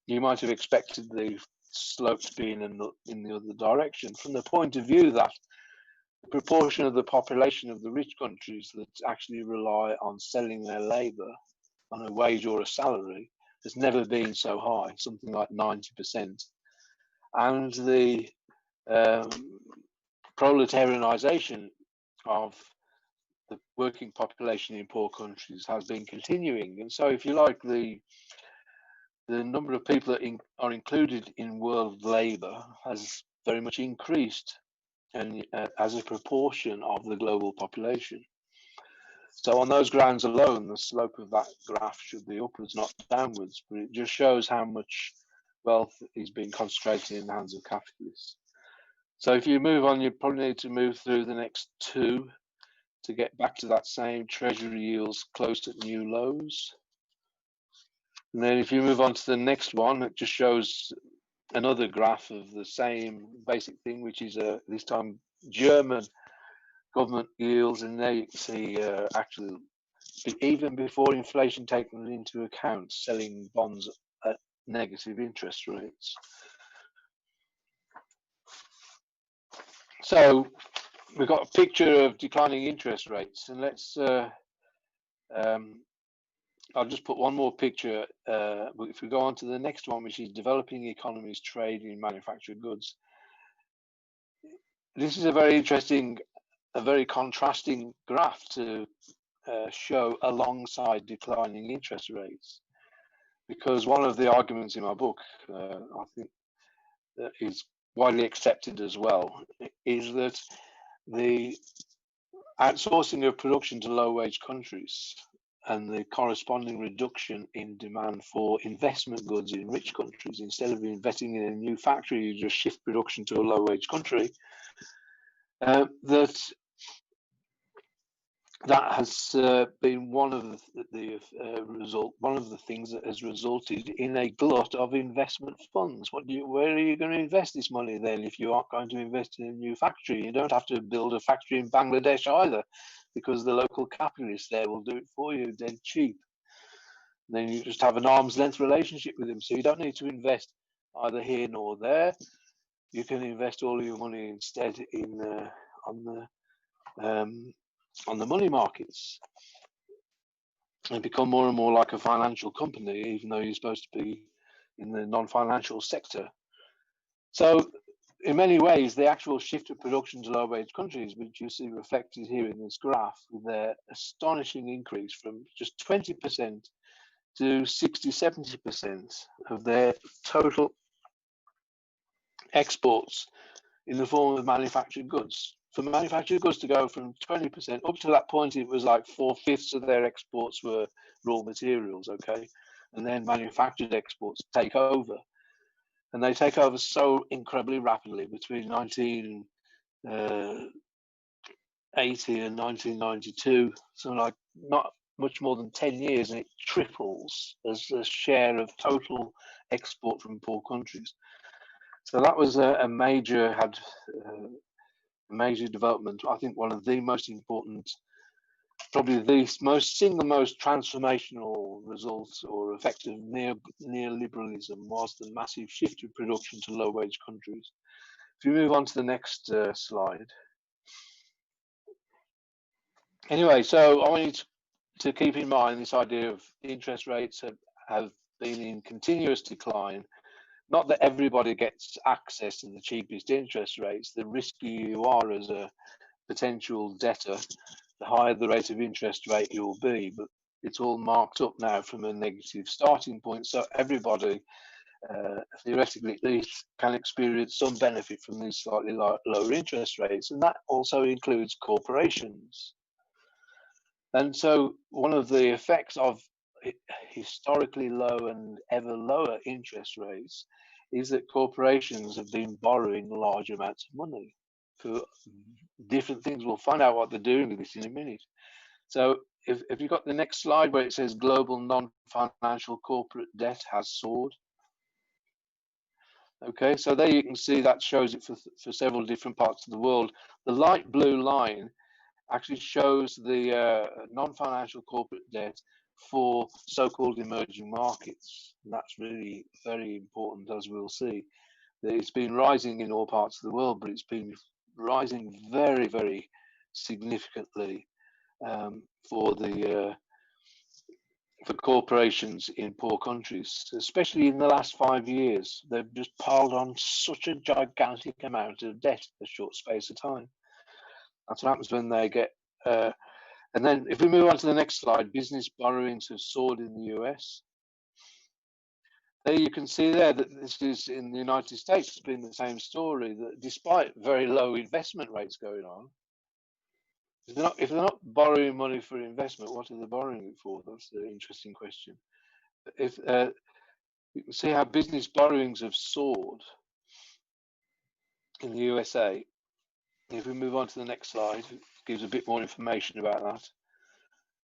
you might have expected the slope to be in the other direction, from the point of view that the proportion of the population of the rich countries that actually rely on selling their labour on a wage or a salary has never been so high, something like 90%. And the proletarianization of the working population in poor countries has been continuing. And so, if you like, the number of people that are included in world labour has very much increased, and as a proportion of the global population. So on those grounds alone, the slope of that graph should be upwards, not downwards, but it just shows how much wealth is being concentrated in the hands of capitalists. So if you move on, you probably need to move through the next two to get back to that same treasury yields close at new lows. And then if you move on to the next one, it just shows another graph of the same basic thing, which is this time German government yields, and there you can see actually even before inflation taken into account, selling bonds at negative interest rates. So we've got a picture of declining interest rates, and let's I'll just put one more picture. If we go on to the next one, which is developing economies trade in manufactured goods. This is a very interesting, a very contrasting graph to show alongside declining interest rates, because one of the arguments in my book, I think that is widely accepted as well, is that the outsourcing of production to low-wage countries and the corresponding reduction in demand for investment goods in rich countries, instead of investing in a new factory, you just shift production to a low-wage country, that has been one of the things that has resulted in a glut of investment funds. Where are you going to invest this money then if you aren't going to invest in a new factory? You don't have to build a factory in Bangladesh either, because the local capitalists there will do it for you dead cheap. And then you just have an arm's length relationship with them, so you don't need to invest either here nor there. You can invest all your money instead in on the money markets and become more and more like a financial company, even though you're supposed to be in the non-financial sector. So in many ways, the actual shift of production to low-wage countries, which you see reflected here in this graph, with their astonishing increase from just 20% to 60-70% of their total exports in the form of manufactured goods. For manufactured goods to go from 20%, up to that point, it was like 4/5 of their exports were raw materials, okay? And then manufactured exports take over. And they take over so incredibly rapidly between 1980 and 1992. So like not much more than 10 years, and it triples as a share of total export from poor countries. So that was a major development. I think one of the most important probably the single most transformational result or effect of neoliberalism was the massive shift of production to low-wage countries. If you move on to the next slide. Anyway, so I want you to keep in mind this idea of interest rates have been in continuous decline. Not that everybody gets access to the cheapest interest rates. The riskier you are as a potential debtor, the higher the rate of interest rate you'll be. But it's all marked up now from a negative starting point. So everybody, theoretically at least, can experience some benefit from these slightly lower interest rates. And that also includes corporations. And so one of the effects of historically low and ever lower interest rates is that corporations have been borrowing large amounts of money for different things. We'll find out what they're doing with this in a minute. So if you've got the next slide where it says global non-financial corporate debt has soared. Okay, so there you can see that shows it for several different parts of the world. The light blue line actually shows the non-financial corporate debt for so-called emerging markets. And that's really very important, as we'll see. It's been rising in all parts of the world, but it's been rising very, very significantly for corporations in poor countries, especially in the last 5 years. They've just piled on such a gigantic amount of debt in a short space of time. That's what happens when they get. And then if we move on to the next slide, business borrowings have soared in the US. There you can see there that this is in the United States, it's been the same story, that despite very low investment rates going on, if they're not borrowing money for investment, what are they borrowing it for? That's the interesting question. If you can see how business borrowings have soared in the USA. If we move on to the next slide, it gives a bit more information about that.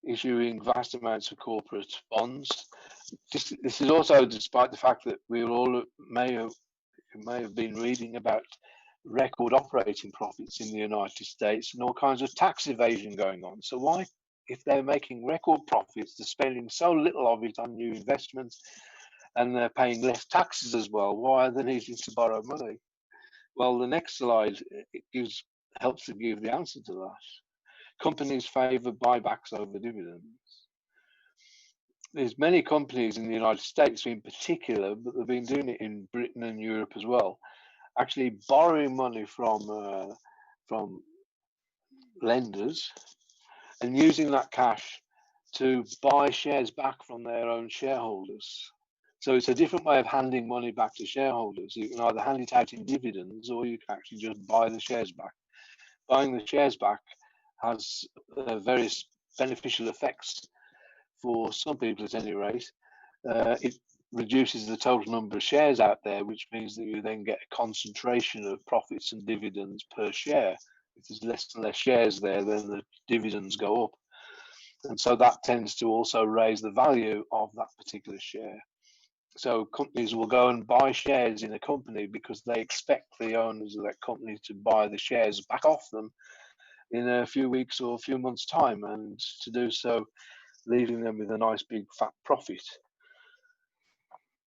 Issuing vast amounts of corporate bonds. This is also despite the fact that we all may have been reading about record operating profits in the United States and all kinds of tax evasion going on. So why, if they're making record profits, they're spending so little of it on new investments and they're paying less taxes as well, why are they needing to borrow money? Well, the next slide, it helps to give the answer to that. Companies favor buybacks over dividends. There's many companies in the United States in particular, but they've been doing it in Britain and Europe as well, actually borrowing money from lenders and using that cash to buy shares back from their own shareholders. So it's a different way of handing money back to shareholders. You can either hand it out in dividends or you can actually just buy the shares back. Buying the shares back has various beneficial effects for some people at any rate. It reduces the total number of shares out there, which means that you then get a concentration of profits and dividends per share. If there's less and less shares there, then the dividends go up. And so that tends to also raise the value of that particular share. So companies will go and buy shares in a company because they expect the owners of that company to buy the shares back off them in a few weeks or a few months' time, and to do so, leaving them with a nice big fat profit.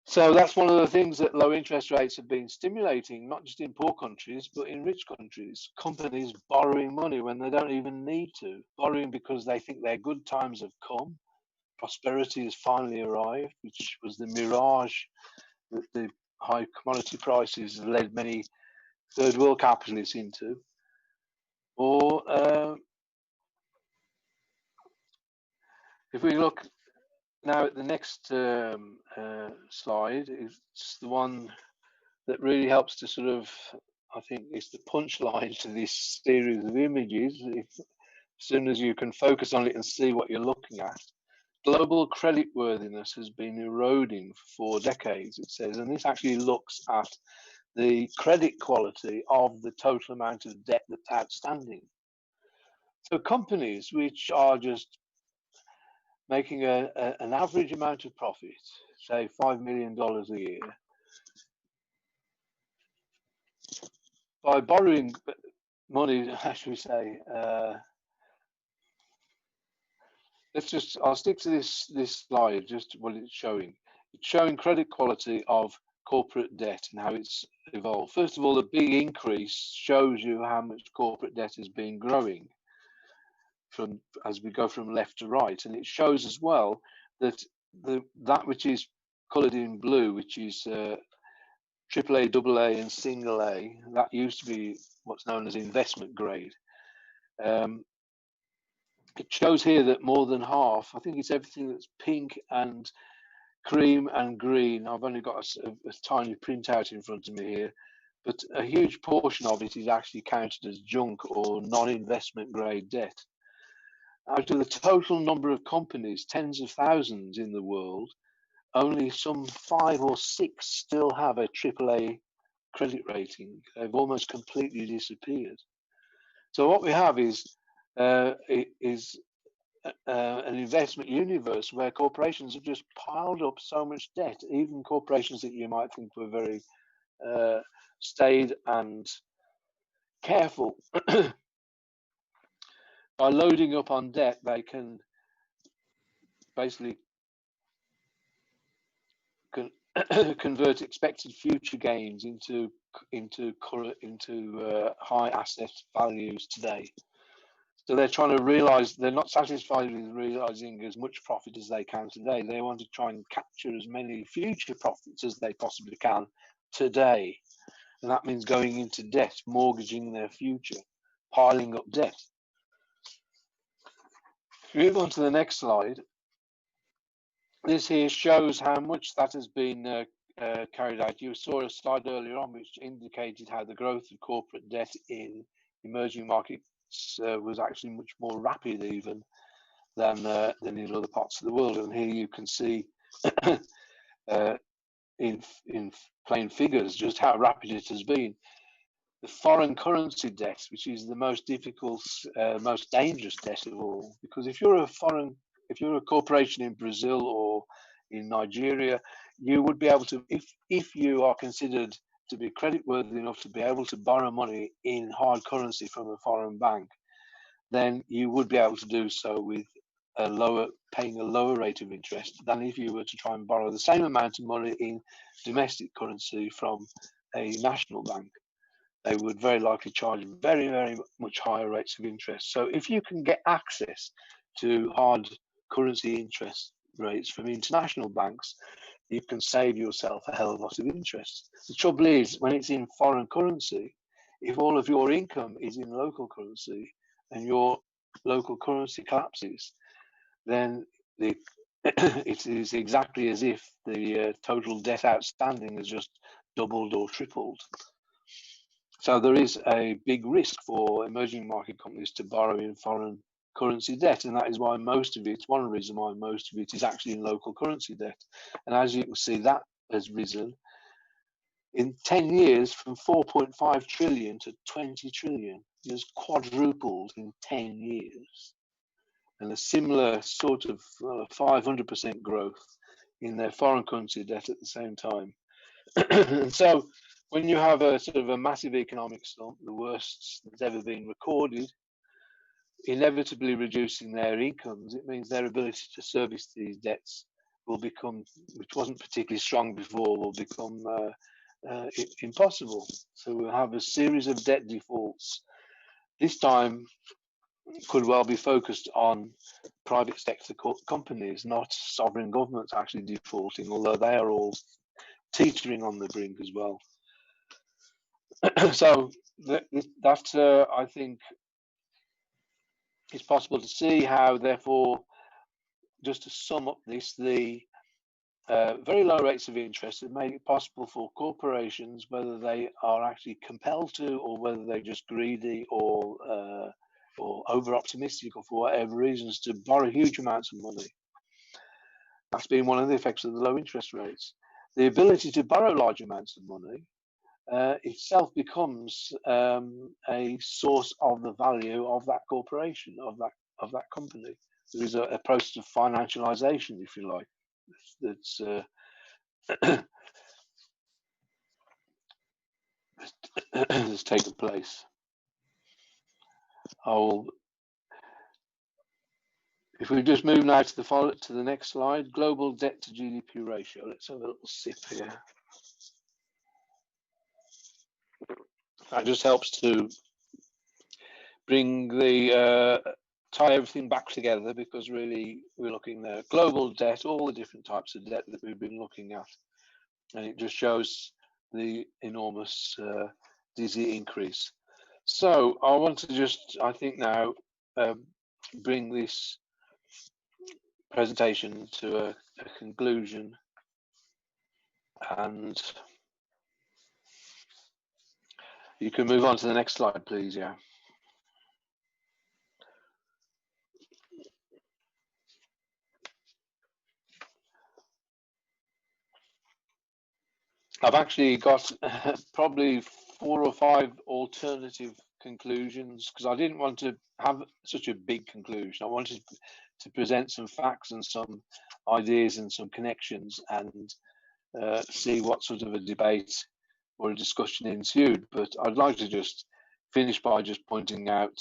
So that's one of the things that low interest rates have been stimulating, not just in poor countries, but in rich countries. Companies borrowing money when they don't even need to, borrowing because they think their good times have come. Prosperity has finally arrived, which was the mirage that the high commodity prices led many third world capitalists into. Or if we look now at the next slide, it's the one that really helps to sort of, I think, it's the punchline to this series of images. As soon as you can focus on it and see what you're looking at, global credit worthiness has been eroding for 4 decades, it says, and this actually looks at the credit quality of the total amount of debt that's outstanding. So companies which are just making an average amount of profit, say $5 million a year, by borrowing money, how should we say, I'll stick to this slide, just what it's showing. It's showing credit quality of corporate debt and how it's evolved. First of all, the big increase shows you how much corporate debt has been growing from as we go from left to right, and it shows as well that that which is coloured in blue, which is AAA, AA, and single A, that used to be what's known as investment grade. It shows here that more than half, I think it's everything that's pink and cream and green. I've only got a tiny printout in front of me here, but a huge portion of it is actually counted as junk or non-investment grade debt. Out of the total number of companies, tens of thousands in the world, only some 5 or 6 still have a AAA credit rating. They've almost completely disappeared. So what we have is an investment universe where corporations have just piled up so much debt, even corporations that you might think were very staid and careful. By loading up on debt, they can basically convert expected future gains into high asset values today. So they're trying to realize, they're not satisfied with realizing as much profit as they can today. They want to try and capture as many future profits as they possibly can today. And that means going into debt, mortgaging their future, piling up debt. If we move on to the next slide, this here shows how much that has been carried out. You saw a slide earlier on which indicated how the growth of corporate debt in emerging markets was actually much more rapid even than in other parts of the world. And here you can see in plain figures just how rapid it has been. The foreign currency debt, which is the most difficult, most dangerous debt of all, because if you're a corporation in Brazil or in Nigeria, you would be able to, if you are considered to be creditworthy enough to be able to borrow money in hard currency from a foreign bank, then you would be able to do so with paying a lower rate of interest than if you were to try and borrow the same amount of money in domestic currency from a national bank. They would very likely charge very, very much higher rates of interest. So if you can get access to hard currency interest rates from international banks, you can save yourself a hell of a lot of interest. The trouble is, when it's in foreign currency, if all of your income is in local currency and your local currency collapses, then it is exactly as if the total debt outstanding has just doubled or tripled. So there is a big risk for emerging market companies to borrow in foreign currency debt, and that is why most of it, one reason why most of it is actually in local currency debt. And as you can see, that has risen in 10 years from 4.5 trillion to 20 trillion. It has quadrupled in 10 years. And a similar sort of 500% growth in their foreign currency debt at the same time. And so when you have a sort of a massive economic slump, the worst that's ever been recorded, inevitably reducing their incomes, it means their ability to service these debts will become, which wasn't particularly strong before, will become impossible. So we'll have a series of debt defaults. This time could well be focused on private sector companies, not sovereign governments actually defaulting, although they are all teetering on the brink as well. So that I think it's possible to see how, therefore, just to sum up this, the very low rates of interest have made it possible for corporations, whether they are actually compelled to or whether they're just greedy or over optimistic or for whatever reasons, to borrow huge amounts of money. That's been one of the effects of the low interest rates. The ability to borrow large amounts of money itself becomes a source of the value of that corporation, of that company. There is a process of financialization, if you like, that's has taken place. If we just move now to the next slide, global debt to GDP ratio. Let's have a little sip here. That just helps to bring the tie everything back together, because really we're looking there global debt, all the different types of debt that we've been looking at, and it just shows the enormous dizzy increase. So I want to just, I think now, bring this presentation to a conclusion, and you can move on to the next slide, please. Yeah. I've actually got probably 4 or 5 alternative conclusions, because I didn't want to have such a big conclusion. I wanted to present some facts and some ideas and some connections, and see what sort of a debate or a discussion ensued. But I'd like to just finish by just pointing out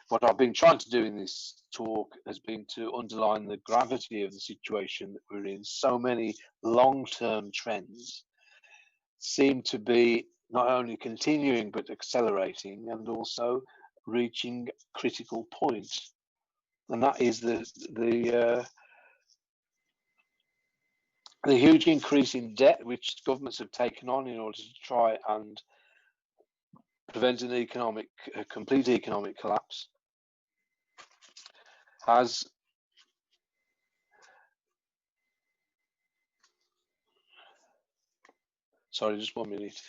what I've been trying to do in this talk has been to underline the gravity of the situation that we're in. So many long-term trends seem to be not only continuing but accelerating, and also reaching critical points, and that is the huge increase in debt which governments have taken on in order to try and prevent a complete economic collapse has sorry, just 1 minute.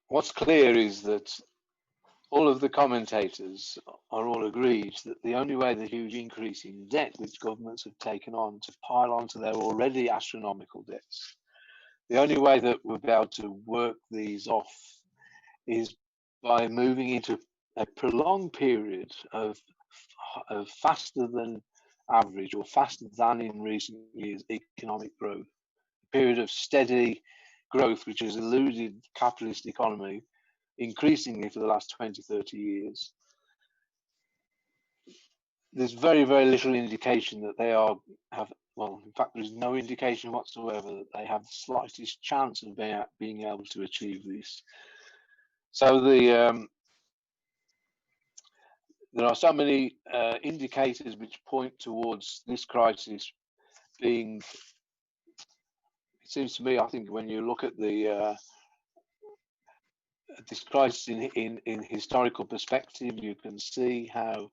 What's clear is that all of the commentators are all agreed that the only way the huge increase in debt which governments have taken on to pile onto their already astronomical debts, the only way that we'll be able to work these off is by moving into a prolonged period of faster than average, or faster than in recent years, economic growth, a period of steady growth which has eluded capitalist economy increasingly for the last 20, 30 years. There's very, very little indication that they well, in fact, there's no indication whatsoever that they have the slightest chance of being able to achieve this. So there are so many indicators which point towards this crisis being, it seems to me, I think when you look at this crisis in historical perspective, you can see how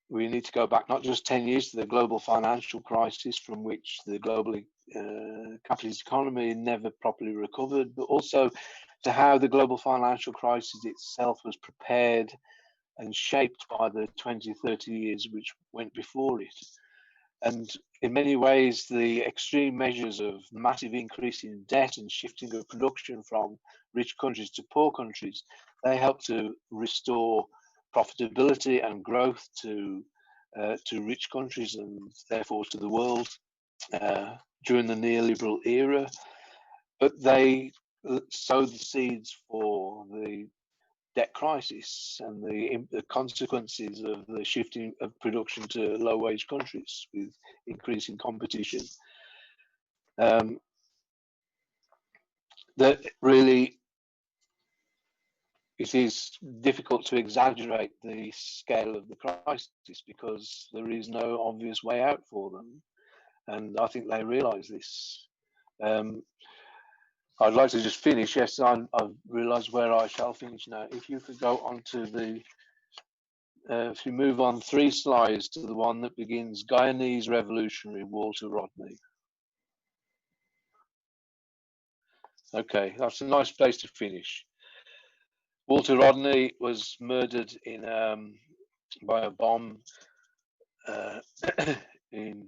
we need to go back not just 10 years to the global financial crisis, from which the global capitalist economy never properly recovered, but also to how the global financial crisis itself was prepared and shaped by the 20, 30 years which went before it. And in many ways, the extreme measures of massive increase in debt and shifting of production from rich countries to poor countries, they help to restore profitability and growth to rich countries, and therefore to the world during the neoliberal era. But they sowed the seeds for the debt crisis and the consequences of the shifting of production to low-wage countries with increasing competition. That really, it is difficult to exaggerate the scale of the crisis, because there is no obvious way out for them, and I think they realise this. I'd like to just finish. Yes, I've realised where I shall finish now. If you could go on to if you move on 3 slides to the one that begins Guyanese revolutionary Walter Rodney. Okay, that's a nice place to finish. Walter Rodney was murdered by a bomb in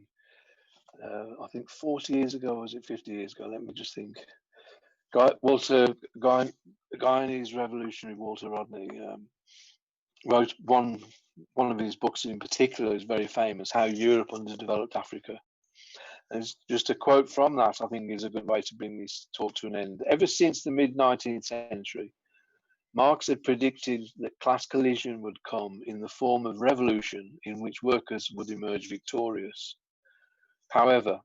I think 40 years ago, or was it 50 years ago? Let me just think. Guyanese revolutionary Walter Rodney wrote one of his books in particular is very famous, How Europe Underdeveloped Africa. And it's just a quote from that, I think, is a good way to bring this talk to an end. Ever since the mid-19th century, Marx had predicted that class collision would come in the form of revolution in which workers would emerge victorious. However,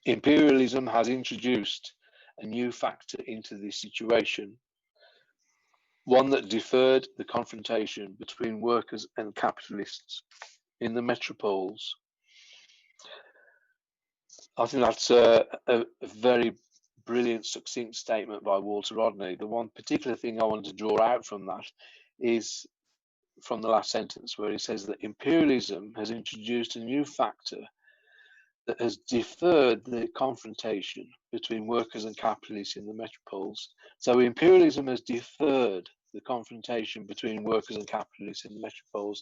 imperialism has introduced a new factor into this situation, one that deferred the confrontation between workers and capitalists in the metropoles. I think that's a very brilliant, succinct statement by Walter Rodney. The one particular thing I want to draw out from that is from the last sentence, where he says that imperialism has introduced a new factor that has deferred the confrontation between workers and capitalists in the metropoles. So imperialism has deferred the confrontation between workers and capitalists in the metropoles.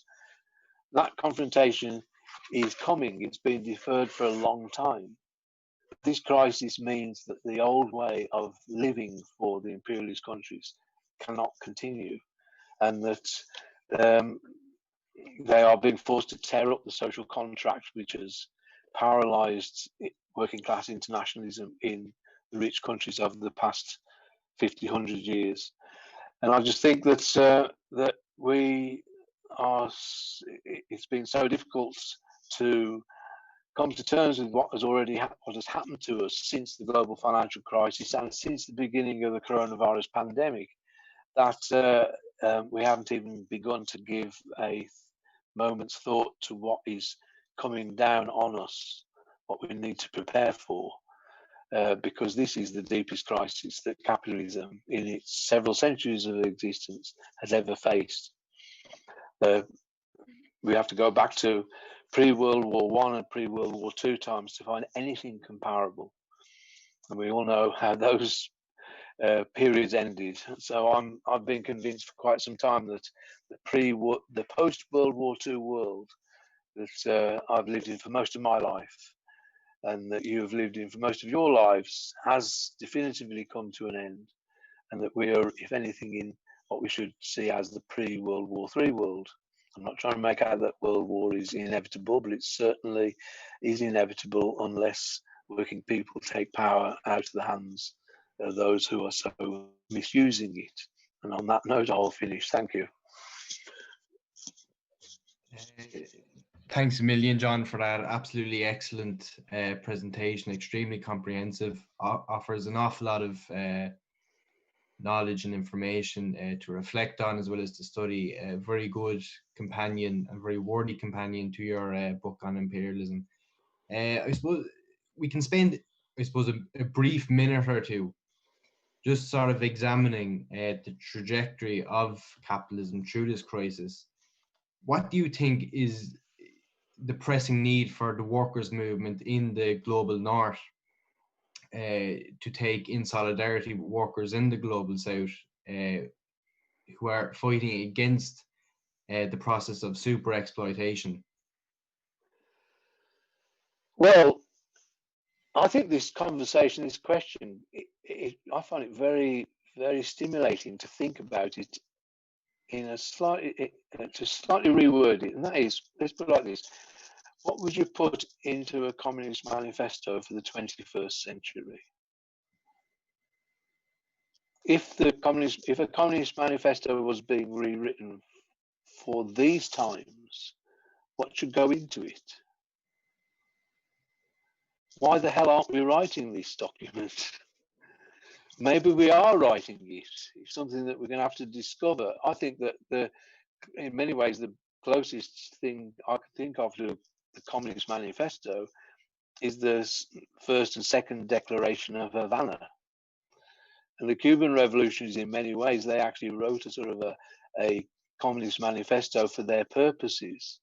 That confrontation is coming. It's been deferred for a long time. This crisis means that the old way of living for the imperialist countries cannot continue, and that they are being forced to tear up the social contract, which has paralyzed working class internationalism in the rich countries over the past 50, 100 years. And I just think that that we are, it's been so difficult to come to terms with what has happened to us since the global financial crisis and since the beginning of the coronavirus pandemic, that we haven't even begun to give a moment's thought to what is coming down on us, what we need to prepare for, because this is the deepest crisis that capitalism in its several centuries of existence has ever faced. We have to go back to pre-World War I and pre-World War II times to find anything comparable. And we all know how those periods ended. So I've been convinced for quite some time that the post-World War II world that I've lived in for most of my life, and that you have lived in for most of your lives, has definitively come to an end, and that we are, if anything, in what we should see as the pre-World War III world. I'm not trying to make out that world war is inevitable, but it certainly is inevitable unless working people take power out of the hands of those who are so misusing it. And on that note, I'll finish. Thank you. Thanks a million, John, for that absolutely excellent presentation. Extremely comprehensive, offers an awful lot of knowledge and information to reflect on, as well as to study. A very good companion, a very worthy companion to your book on imperialism. I suppose we can spend, a brief minute or two just sort of examining the trajectory of capitalism through this crisis. What do you think is the pressing need for the workers' movement in the global north to take in solidarity with workers in the global south who are fighting against the process of super exploitation? Well, I think this conversation, this question, I find it very, very stimulating to think about it in a slightly, to slightly reword it. And that is, let's put it like this: what would you put into a communist manifesto for the 21st century? If a communist manifesto was being rewritten for these times, what should go into it? Why the hell aren't we writing this document? Maybe we are writing it. It's something that we're going to have to discover. I think that in many ways, the closest thing I could think of to the Communist Manifesto is the first and second Declaration of Havana. And the Cuban revolutions, in many ways, they actually wrote a sort of a Communist Manifesto for their purposes.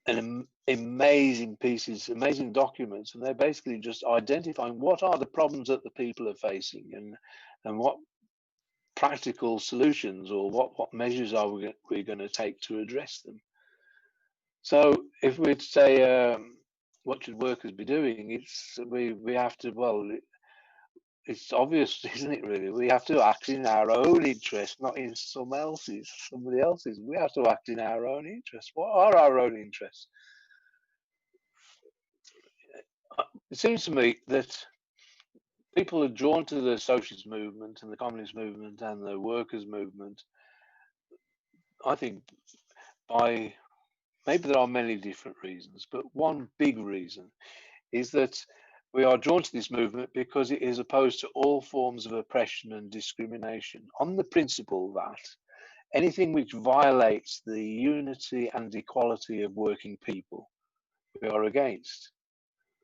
And amazing pieces, amazing documents, and they're basically just identifying what are the problems that the people are facing, and what practical solutions or what measures are we going to take to address them. So if we'd say what should workers be doing, it's we have to, well, it's obvious, isn't it, really? We have to act in our own interest, not in somebody else's. We have to act in our own interest. What are our own interests? It seems to me that people are drawn to the socialist movement and the communist movement and the workers' movement, I think, by maybe there are many different reasons, but one big reason is that we are drawn to this movement because it is opposed to all forms of oppression and discrimination on the principle that anything which violates the unity and equality of working people, we are against.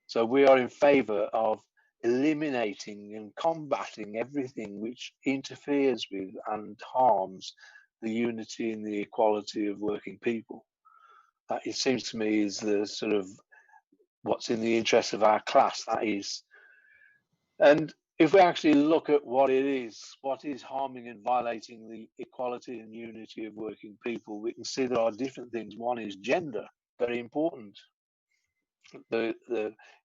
So we are in favor of eliminating and combating everything which interferes with and harms the unity and the equality of working people. That, it seems to me, is the sort of what's in the interest of our class, that is. And if we actually look at what is harming and violating the equality and unity of working people, we can see there are different things. One is gender, very important. The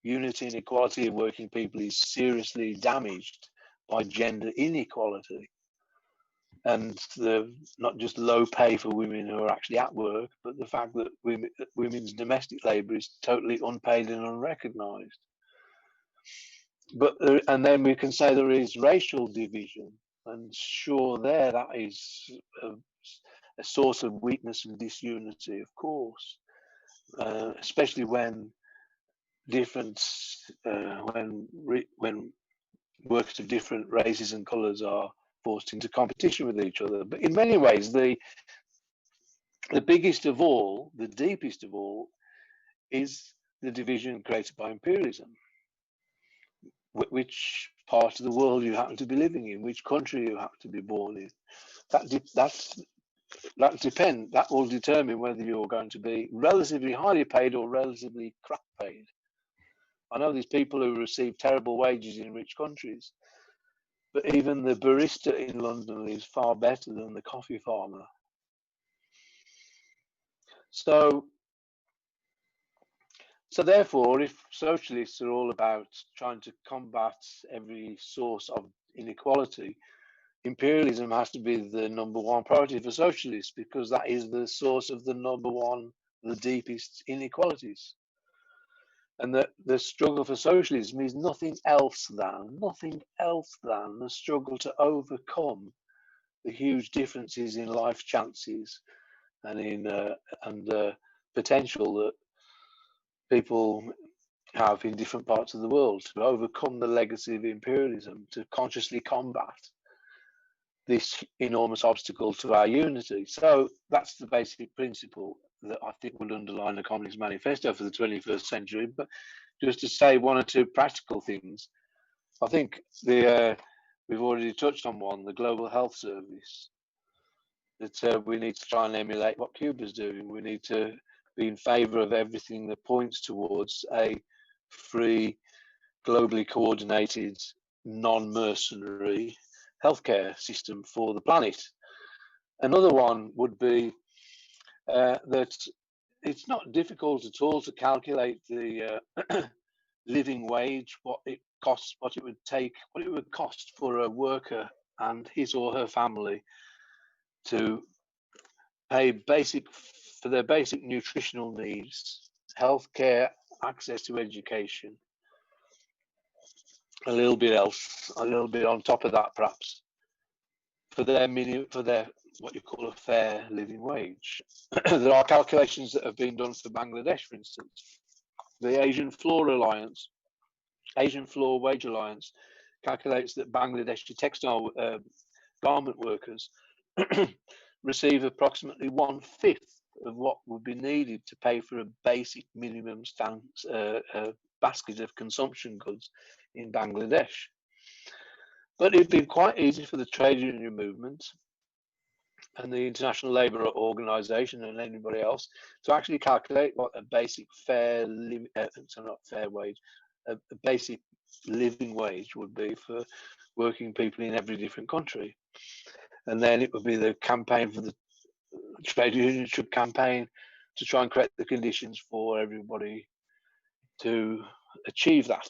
unity and equality of working people is seriously damaged by gender inequality. And not just low pay for women who are actually at work, but the fact that women's domestic labour is totally unpaid and unrecognised. But and then we can say there is racial division, and sure, that is a source of weakness and disunity, of course, especially when when workers of different races and colours are forced into competition with each other. But in many ways, the biggest of all, the deepest of all, is the division created by imperialism. Which part of the world you happen to be living in, which country you happen to be born in. That will determine whether you're going to be relatively highly paid or relatively crap paid. I know there's people who receive terrible wages in rich countries, but even the barista in London is far better than the coffee farmer. So therefore, if socialists are all about trying to combat every source of inequality, imperialism has to be the number one priority for socialists, because that is the source of the deepest inequalities. And the struggle for socialism is nothing else than the struggle to overcome the huge differences in life chances and in potential that people have in different parts of the world, to overcome the legacy of imperialism, to consciously combat this enormous obstacle to our unity. So that's the basic principle that I think will underline the Communist Manifesto for the 21st century. But just to say one or two practical things, I think we've already touched on one, the Global Health Service, that we need to try and emulate what Cuba's doing. We need to be in favour of everything that points towards a free, globally coordinated, non-mercenary healthcare system for the planet. Another one would be that it's not difficult at all to calculate the living wage, what it would cost for a worker and his or her family to pay for their basic nutritional needs, healthcare, access to education, a little bit on top of that, perhaps, for their what you call a fair living wage. There are calculations that have been done for Bangladesh, for instance. The Asian Floor Wage Alliance, calculates that Bangladeshi textile garment workers receive approximately 1/5 of what would be needed to pay for a basic minimum basket of consumption goods in Bangladesh. But it'd been quite easy for the trade union movement and the International Labour Organization and anybody else to actually calculate what a basic a basic living wage would be for working people in every different country. And then it would be the campaign for the trade union should campaign to try and create the conditions for everybody to achieve that.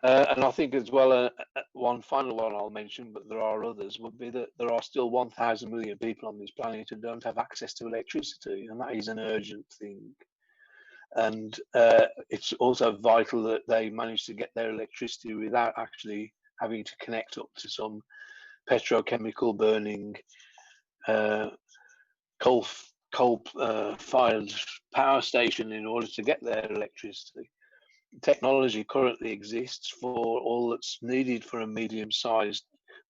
And I think as well, one final one I'll mention, but there are others, would be that there are still 1,000 million people on this planet who don't have access to electricity, and that is an urgent thing. And it's also vital that they manage to get their electricity without actually having to connect up to some petrochemical burning coal-fired power station in order to get their electricity. Technology currently exists for all that's needed for a medium-sized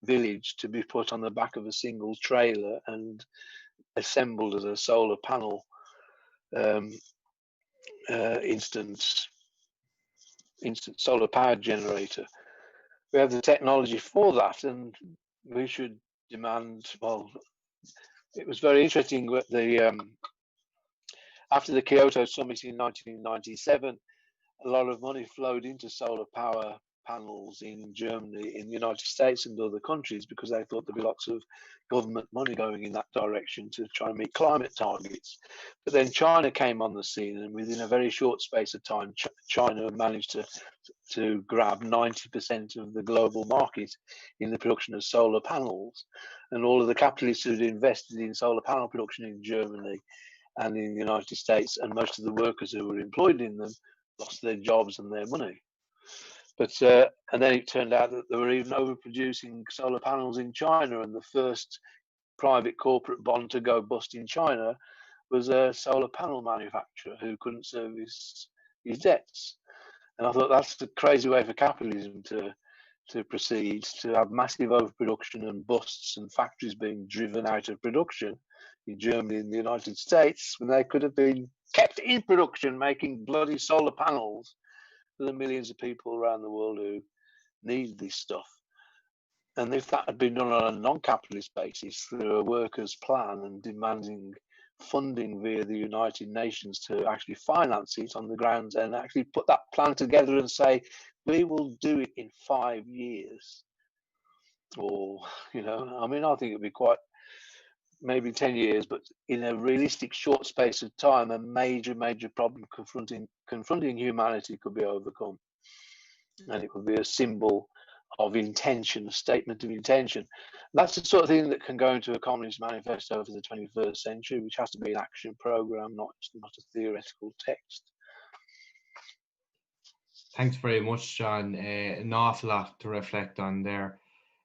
village to be put on the back of a single trailer and assembled as a solar panel instant solar power generator. We have the technology for that, and we should demand. Well, it was very interesting what the after the Kyoto summit in 1997, a lot of money flowed into solar power panels in Germany, in the United States and other countries, because they thought there'd be lots of government money going in that direction to try and meet climate targets. But then China came on the scene, and within a very short space of time, China managed to grab 90% of the global market in the production of solar panels. And all of the capitalists who'd invested in solar panel production in Germany and in the United States, and most of the workers who were employed in them, lost their jobs and their money. But and then it turned out that they were even overproducing solar panels in China, and the first private corporate bond to go bust in China was a solar panel manufacturer who couldn't service his debts. And I thought that's a crazy way for capitalism to proceed, to have massive overproduction and busts and factories being driven out of production in Germany and the United States, when they could have been kept in production making bloody solar panels for the millions of people around the world who need this stuff. And if that had been done on a non-capitalist basis through a workers' plan and demanding funding via the United Nations to actually finance it on the grounds and actually put that plan together and say, we will do it in 5 years. Or, you know, I mean, I think it'd be quite, maybe 10 years, but in a realistic short space of time, a major problem confronting humanity could be overcome. And it would be a symbol of intention, a statement of intention. That's the sort of thing that can go into a communist manifesto for the 21st century, which has to be an action program, not a theoretical text. Thanks very much, John. An awful lot to reflect on there.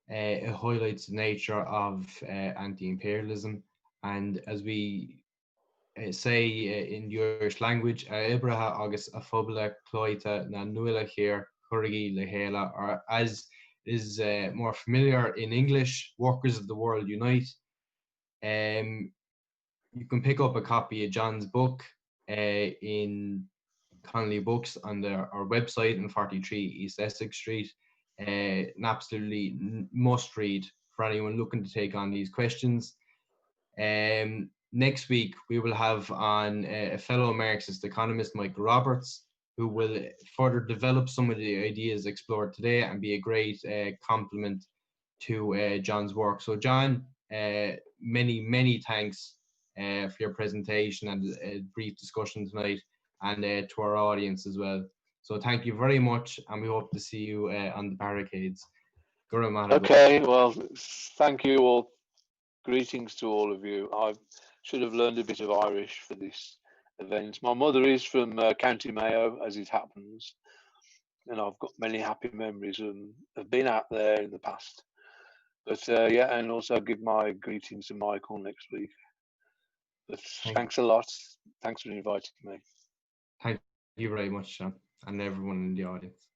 It highlights the nature of anti-imperialism, and as we say in the Irish language, Ibraha agus a phobla cloita na nuila here curigi lehela, or as is more familiar in English, Workers of the World Unite. You can pick up a copy of John's book in Connolly Books on our website in 43 East Essex Street. An absolutely must read for anyone looking to take on these questions. Next week, we will have on a fellow Marxist economist, Michael Roberts, who will further develop some of the ideas explored today and be a great complement to John's work. So John, many thanks for your presentation and a brief discussion tonight, and to our audience as well. So thank you very much, and we hope to see you on the barricades. Okay, well, thank you all. Greetings to all of you. I should have learned a bit of Irish for this event. My mother is from County Mayo, as it happens, and I've got many happy memories of being out there in the past. But yeah, and also give my greetings to Michael next week. But thanks a lot. Thanks for inviting me. Thank you very much, John, and everyone in the audience.